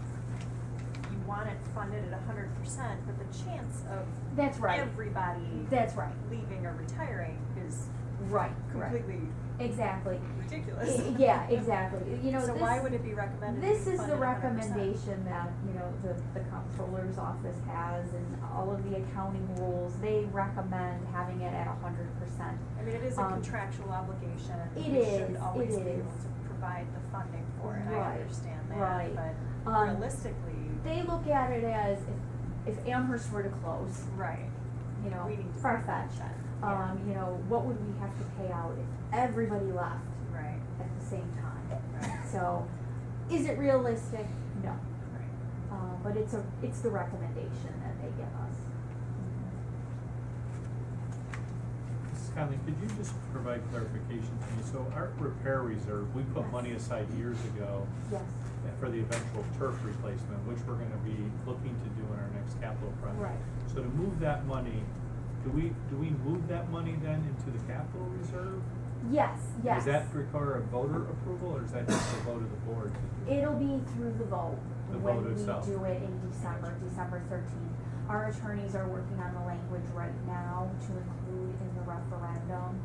[SPEAKER 3] you want it funded at 100%, but the chance of
[SPEAKER 12] That's right.
[SPEAKER 3] everybody
[SPEAKER 12] That's right.
[SPEAKER 3] leaving or retiring is
[SPEAKER 12] Right. Correct.
[SPEAKER 3] completely
[SPEAKER 12] Exactly.
[SPEAKER 3] ridiculous.
[SPEAKER 12] Yeah, exactly. You know,
[SPEAKER 3] So
[SPEAKER 12] this,
[SPEAKER 3] why would it be recommended?
[SPEAKER 12] This
[SPEAKER 3] to be
[SPEAKER 12] is the
[SPEAKER 3] funded 100%?
[SPEAKER 12] recommendation that, you know, the comptroller's office has and all of the accounting rules, they recommend having it at 100%.
[SPEAKER 3] I mean, it is a
[SPEAKER 12] Um,
[SPEAKER 3] contractual obligation.
[SPEAKER 12] it
[SPEAKER 3] We
[SPEAKER 12] is,
[SPEAKER 3] should always
[SPEAKER 12] it
[SPEAKER 3] be able
[SPEAKER 12] is.
[SPEAKER 3] to provide the funding for it. I
[SPEAKER 12] Right,
[SPEAKER 3] understand that,
[SPEAKER 12] right.
[SPEAKER 3] but realistically,
[SPEAKER 12] They look at it as if Amherst were to close,
[SPEAKER 3] right.
[SPEAKER 12] you know,
[SPEAKER 3] We need to
[SPEAKER 12] far-fetched.
[SPEAKER 3] that. Yeah.
[SPEAKER 12] You know, what would we have to pay out if everybody left
[SPEAKER 3] Right.
[SPEAKER 12] at the same time?
[SPEAKER 3] Right.
[SPEAKER 12] So, is it realistic? No.
[SPEAKER 3] Right.
[SPEAKER 12] But it's the recommendation that they give us.
[SPEAKER 1] Mrs. Conley, could you just provide clarification to me? So our repair reserve, we put
[SPEAKER 12] Yes.
[SPEAKER 1] money aside years ago
[SPEAKER 12] Yes.
[SPEAKER 1] for the eventual turf replacement, which we're gonna be looking to do in our next capital project.
[SPEAKER 12] Right.
[SPEAKER 1] So to move that money, do we move that money then into the capital reserve?
[SPEAKER 12] Yes, yes.
[SPEAKER 1] Does that require a voter approval, or is that just a vote of the board to do?
[SPEAKER 12] It'll be through the vote
[SPEAKER 1] The
[SPEAKER 12] when
[SPEAKER 1] vote
[SPEAKER 12] we
[SPEAKER 1] itself.
[SPEAKER 12] do it in December 13th. Our attorneys are working on the language right now to include in the referendum.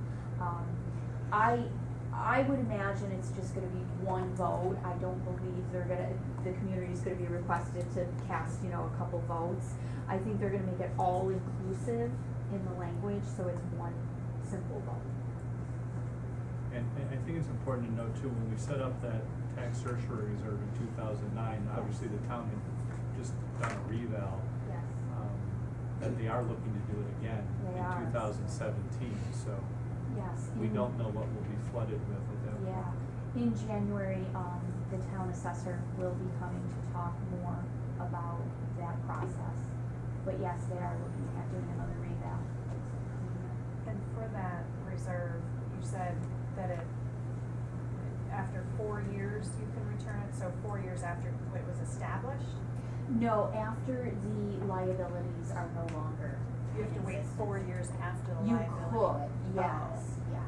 [SPEAKER 12] I would imagine it's just gonna be one vote. I don't believe the community's gonna be requested to cast, you know, a couple votes. I think they're gonna make it all inclusive in the language, so it's one simple vote.
[SPEAKER 1] And I think it's important to note too, when we set up that tax surcharge reserve in 2009, obviously the town had just done a reval,
[SPEAKER 12] Yes.
[SPEAKER 1] that they are looking to do it again
[SPEAKER 12] They
[SPEAKER 1] in
[SPEAKER 12] are.
[SPEAKER 1] 2017, so
[SPEAKER 12] Yes.
[SPEAKER 1] we don't know what we'll be flooded with at that point.
[SPEAKER 12] Yeah, in January, the town assessor will be coming to talk more about that process. But yes, they are looking at doing another reval.
[SPEAKER 3] And for that reserve, you said that after 4 years you can return it, so 4 years after it was established?
[SPEAKER 12] No, after the liabilities are no longer.
[SPEAKER 3] You have to wait 4 years after the
[SPEAKER 12] You
[SPEAKER 3] liability?
[SPEAKER 12] could, yes, yes.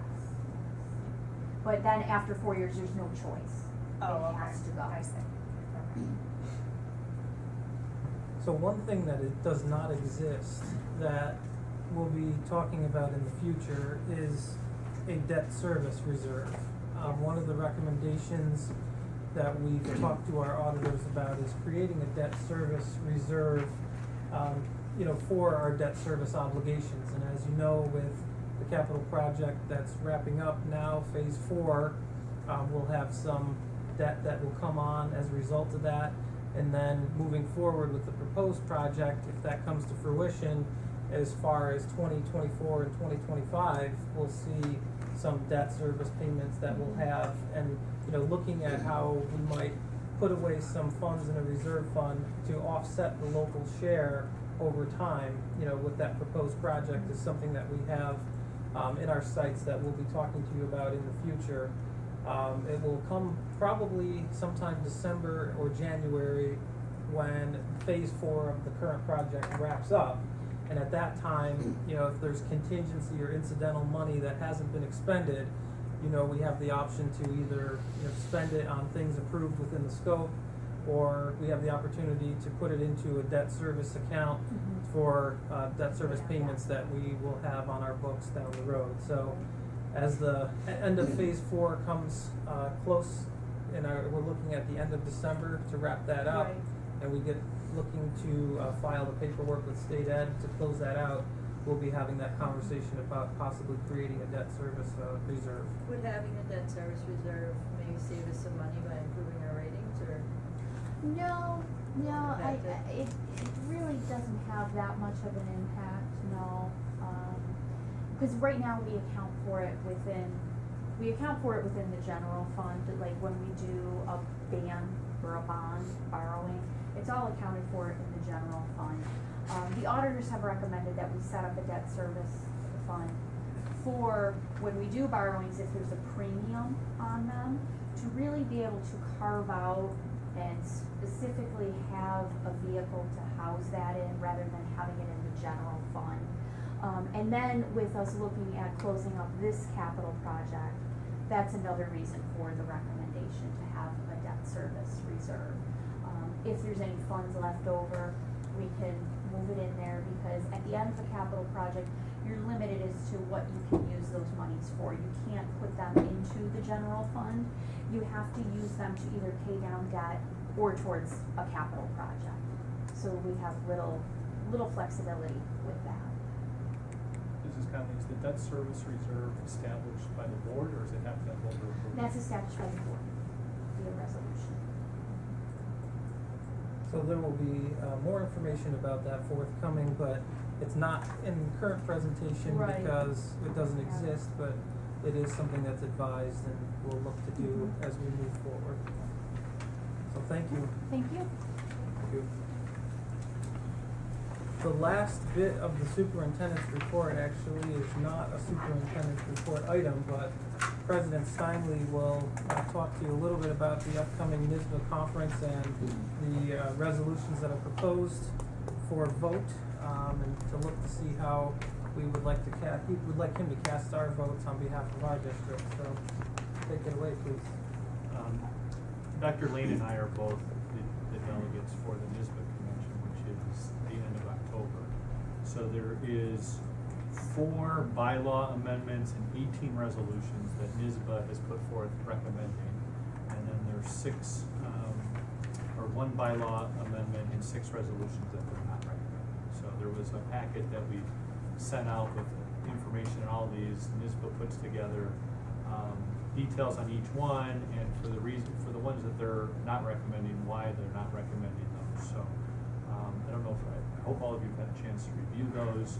[SPEAKER 12] But then after 4 years, there's no choice.
[SPEAKER 3] Oh,
[SPEAKER 12] It
[SPEAKER 3] okay.
[SPEAKER 12] has to go.
[SPEAKER 3] I see. Okay.
[SPEAKER 4] So one thing that it does not exist that we'll be talking about in the future is a debt service reserve. One of the recommendations that we've talked to our auditors about is creating a debt service reserve, for our debt service obligations. And as you know, with the capital project that's wrapping up now, phase 4, we'll have some debt that will come on as a result of that. And then moving forward with the proposed project, if that comes to fruition, as far as 2024 and 2025, we'll see some debt service payments that we'll have, and looking at how we might put away some funds in a reserve fund to offset the local share over time, with that proposed project is something that we have in our sights that we'll be talking to you about in the future. It will come probably sometime December or January when phase 4 of the current project wraps up. And at that time, if there's contingency or incidental money that hasn't been expended, we have the option to either spend it on things approved within the scope, or we have the opportunity to put it into a debt service account for debt service payments that we will have on our books down the road. So as the end of phase 4 comes close, we're looking at the end of December to wrap that up,
[SPEAKER 12] Right.
[SPEAKER 4] and we get looking to file the paperwork with state ed to close that out, we'll be having that conversation about possibly creating a debt service reserve.
[SPEAKER 2] Would having a debt service reserve maybe save us some money by improving our ratings, or?
[SPEAKER 12] No, No,
[SPEAKER 11] That
[SPEAKER 12] it really doesn't have that much of an impact, no. Because right now we account for it within the general fund, like when we do a ban or a bond borrowing, it's all accounted for in the general fund. The auditors have recommended that we set up a debt service fund for when we do borrowings, if there's a premium on them, to really be able to carve out and specifically have a vehicle to house that in rather than having it in the general fund. And then with us looking at closing up this capital project, that's another reason for the recommendation to have a debt service reserve. If there's any funds left over, we can move it in there, because at the end of a capital project, you're limited as to what you can use those monies for. You can't put them into the general fund. You have to use them to either pay down debt or towards a capital project. So we have little flexibility with that.
[SPEAKER 1] Mrs. Conley, is the debt service reserve established by the board, or does it have to have board approval?
[SPEAKER 12] That's established by the board via resolution.
[SPEAKER 4] So there will be more information about that forthcoming, but it's not in the current presentation
[SPEAKER 12] Right.
[SPEAKER 4] because it doesn't exist, but it is something that's advised and we'll look to do as we move forward. So thank you.
[SPEAKER 12] Thank you.
[SPEAKER 4] Thank you. The last bit of the superintendent's report actually is not a superintendent's report item, but President Steinle will talk to you a little bit about the upcoming NISBA conference and the resolutions that are proposed for vote, and to look to see how we would like to he would like him to cast our votes on behalf of our district. So take it away, please.
[SPEAKER 1] Dr. Lane and I are both the delegates for the NISBA convention, which is the end of October. So there is 4 bylaw amendments and 18 resolutions that NISBA has put forth recommending. And then there's 1 bylaw amendment and 6 resolutions that they're not recommending. So there was a packet that we sent out with information on all these. NISBA puts together details on each one, and for the ones that they're not recommending, why they're not recommending those. So I don't know I hope all of you have had a chance to review those.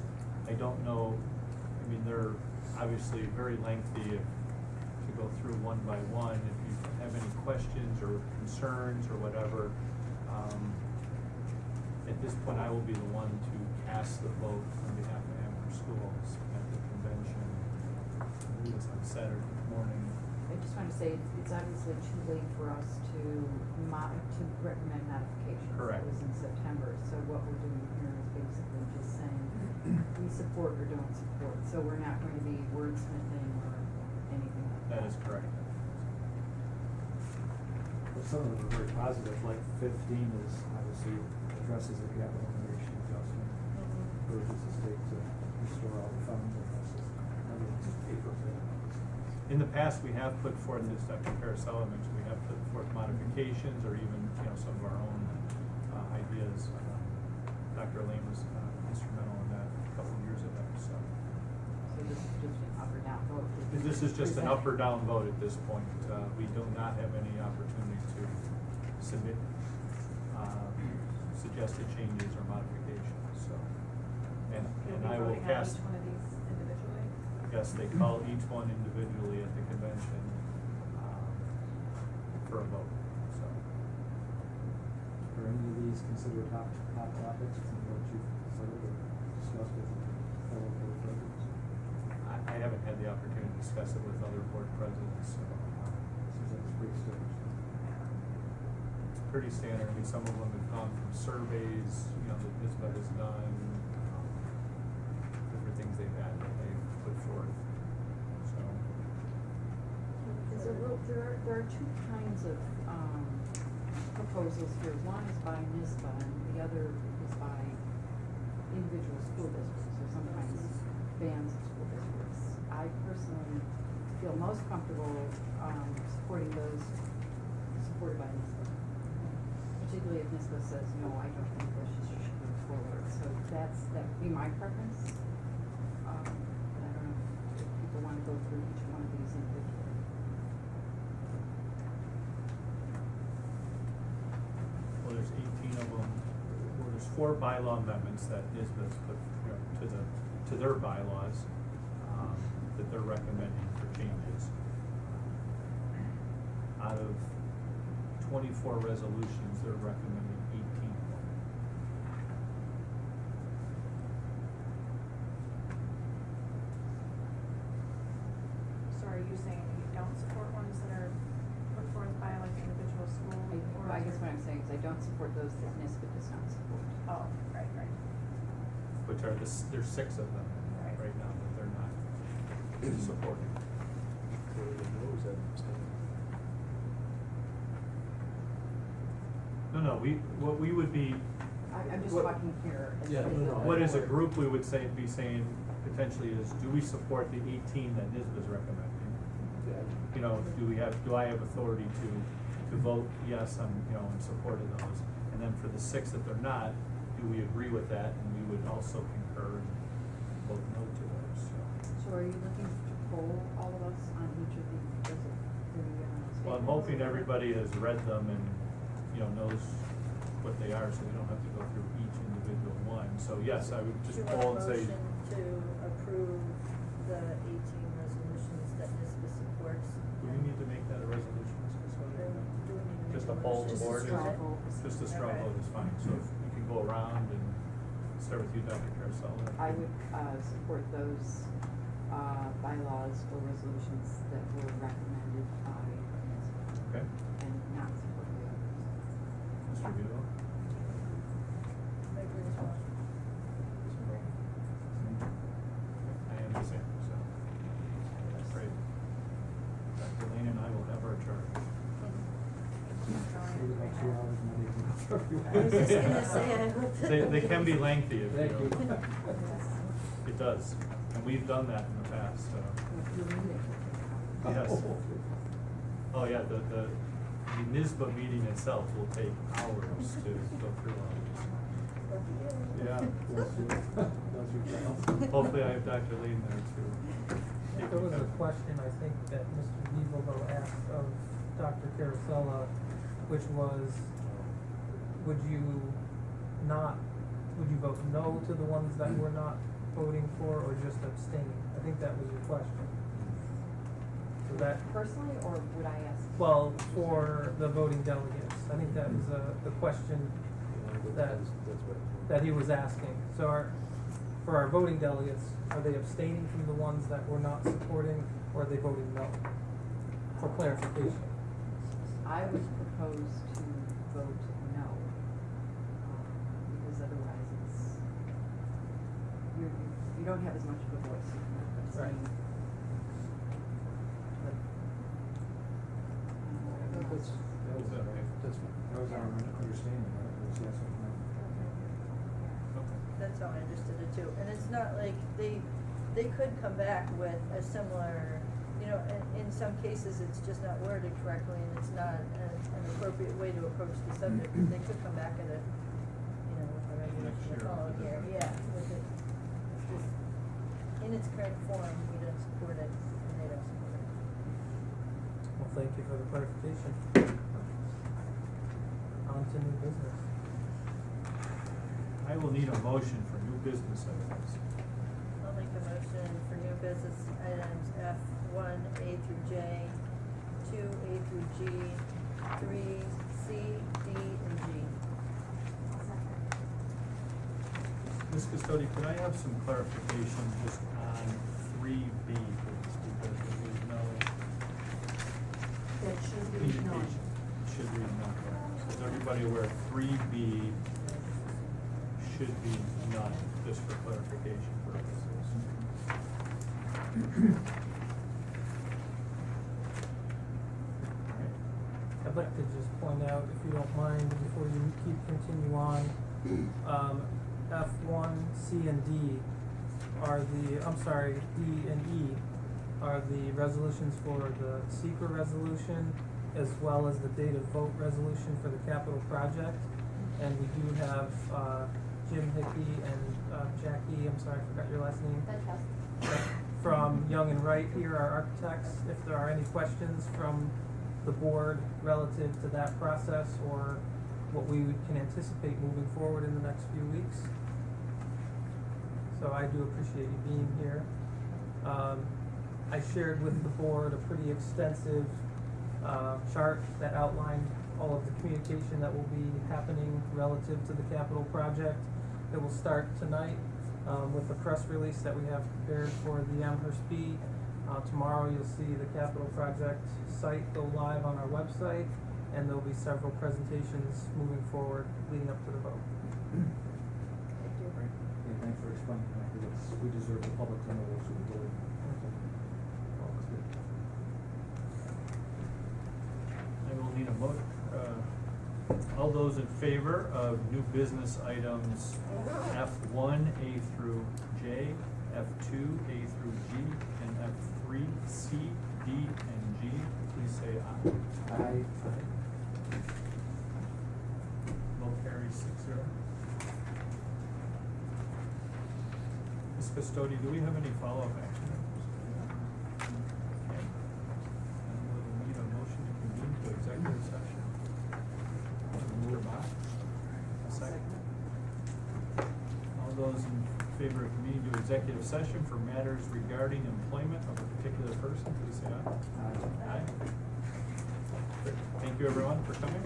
[SPEAKER 1] I don't know, I mean, they're obviously very lengthy to go through one by one. If you have any questions or concerns or whatever, at this point I will be the one to cast the vote on behalf of Amherst Schools at the convention. I believe it's on Saturday morning.
[SPEAKER 13] I just want to say, it's obviously too late for us to recommend modifications.
[SPEAKER 1] Correct.
[SPEAKER 13] It was in September, so what we're doing here is basically just saying we support or don't support. So we're not going to be wordsmithing or anything like that.
[SPEAKER 1] That is correct.
[SPEAKER 10] But some of them are very positive, like 15 is obviously addresses the capital innovation adjustment, urges the state to restore all the funds, addresses everyone's in favor of that.
[SPEAKER 1] In the past, we have put forth, as Dr. Carasella mentioned, we have put forth modifications or even, some of our own ideas. Dr. Lane was instrumental in that a couple of years ago, so.
[SPEAKER 13] So this is just an up or down vote.
[SPEAKER 1] This is just an up or down vote at this point. We do not have any opportunity to submit suggested changes or modifications, so. And I will cast.
[SPEAKER 3] Each one of these individually?
[SPEAKER 1] Yes, they call each one individually at the convention for a vote, so.
[SPEAKER 10] Are any of these considered hot topics from what you've considered or discussed with fellow board presidents?
[SPEAKER 1] I haven't had the opportunity to discuss it with other board presidents, so.
[SPEAKER 10] Seems like it's pretty standard.
[SPEAKER 1] It's pretty standard. I mean, some of them have come from surveys, that NISBA has done, different things they've had that they've put forth, so.
[SPEAKER 13] There are 2 kinds of proposals here. One is by NISBA and the other is by individual school districts, or sometimes bands of school districts. I personally feel most comfortable supporting those supported by NISBA, particularly if NISBA says, no, I don't think this should move forward. So that would be my preference. But I don't know if people want to go through each one of these individually.
[SPEAKER 1] Well, there's 18 of 4 bylaw amendments that NISBA's put, to their bylaws, that they're recommending for changes. Out of 24 resolutions, they're recommending 18.
[SPEAKER 3] So are you saying that you don't support ones that are put forth by like individual school boards?
[SPEAKER 13] I guess what I'm saying is I don't support those that NISBA does not support.
[SPEAKER 3] Oh, right.
[SPEAKER 1] Which are there's 6 of them right now that they're not supporting. No, what we would be,
[SPEAKER 13] I'm just
[SPEAKER 1] What-
[SPEAKER 13] talking here. as a
[SPEAKER 1] what as a
[SPEAKER 13] board.
[SPEAKER 1] group we would be saying potentially is, do we support the 18 that NISBA's recommending? You know, do I have authority to vote yes, I'm in support of those? And then for the 6 that they're not, do we agree with that? And we would also concur and vote no to those, so.
[SPEAKER 13] So are you looking to poll all of us on each of the
[SPEAKER 1] Well, I'm
[SPEAKER 13] statements?
[SPEAKER 1] hoping everybody has read them and, knows what they are, so we don't have to go through each individual one. So yes, I would just poll and say,
[SPEAKER 2] Do you want a motion to approve the 18 resolutions that NISBA supports?
[SPEAKER 1] do we need to make that a resolution?
[SPEAKER 2] Do we need to make
[SPEAKER 1] Just a
[SPEAKER 2] a
[SPEAKER 1] poll the
[SPEAKER 2] motion?
[SPEAKER 1] board?
[SPEAKER 13] Just a straw vote.
[SPEAKER 1] Just a straw
[SPEAKER 2] Okay.
[SPEAKER 1] vote is fine. So if you can go around and start with you, Dr. Carousel.
[SPEAKER 13] I would support those bylaws or resolutions that were recommended by NISBA
[SPEAKER 1] Okay,
[SPEAKER 13] and not support the others.
[SPEAKER 1] Mr. Buell?
[SPEAKER 2] I agree as well.
[SPEAKER 1] I am the same, so. That's great. Dr. Lane and I will have our charge.
[SPEAKER 2] I was just gonna say, I hope that-
[SPEAKER 1] They can be lengthy if
[SPEAKER 10] Thank
[SPEAKER 1] you.
[SPEAKER 10] you.
[SPEAKER 1] It does, and we've done that in the past, so. Yes. Oh, yeah, the NISBA meeting itself will take hours to go through all these. Yeah. Hopefully I have Dr. Lee in there too.
[SPEAKER 4] There was a question, I think, that Mr. Neville asked of Dr. Carosella, which was, would you vote no to the ones that we're not voting for, or just abstain? I think that was your question. So that,
[SPEAKER 13] Personally, or would I ask?
[SPEAKER 4] well, for the voting delegates, I think that was the question that he was asking. So for our voting delegates, are they abstaining from the ones that we're not supporting, or are they voting no? For clarification.
[SPEAKER 13] I would propose to vote no, because otherwise it's, you don't have as much of a voice.
[SPEAKER 4] Right.
[SPEAKER 10] That was our understanding, right? It was yes or no.
[SPEAKER 2] That's how I understood it too. And it's not like they could come back with a similar, in some cases, it's just not worded correctly and it's not an appropriate way to approach the subject. They could come back at a, whatever you
[SPEAKER 1] Next year.
[SPEAKER 2] call it here, yeah, with it. It's just, in its current form, we don't support it and they don't support it.
[SPEAKER 4] Well, thank you for the clarification. On to new business.
[SPEAKER 1] I will need a motion for new business items.
[SPEAKER 2] I'll make a motion for new business items F1, A through J, 2, A through G, 3, C, D, and G.
[SPEAKER 1] Ms. Custodi, could I have some clarification just on 3B, please, because there is no
[SPEAKER 13] That should be
[SPEAKER 1] indication.
[SPEAKER 13] none.
[SPEAKER 1] Should read none. Is everybody aware 3B should be none, just for clarification purposes?
[SPEAKER 4] I'd like to just point out, if you don't mind, before you continue on, F1, C, and D are D and E are the resolutions for the secret resolution, as well as the date of vote resolution for the capital project. And we do have, Jim Hickey and, Jackie, I'm sorry, I forgot your last name. From Young and Wright here, our architects, if there are any questions from the board relative to that process, or what we can anticipate moving forward in the next few weeks. So I do appreciate you being here. I shared with the board a pretty extensive chart that outlined all of the communication that will be happening relative to the capital project. It will start tonight with the press release that we have prepared for the Amherst B. Tomorrow you'll see the capital project site go live on our website, and there'll be several presentations moving forward leading up to the vote.
[SPEAKER 10] Great. Yeah, thanks for explaining. I think we deserve the public to know what we're doing.
[SPEAKER 1] I will need a vote. All those in favor of new business items F1, A through J, F2, A through G, and F3, C, D, and G, please say aye.
[SPEAKER 10] Aye.
[SPEAKER 1] Vote carries 6-0. Ms. Custodi, do we have any follow-up action items? Okay. And we'll need a motion to convene to executive session. Mr. Bach? A second. All those in favor of convening to executive session for matters regarding employment of a particular person, please say aye. Aye. Thank you, everyone, for coming.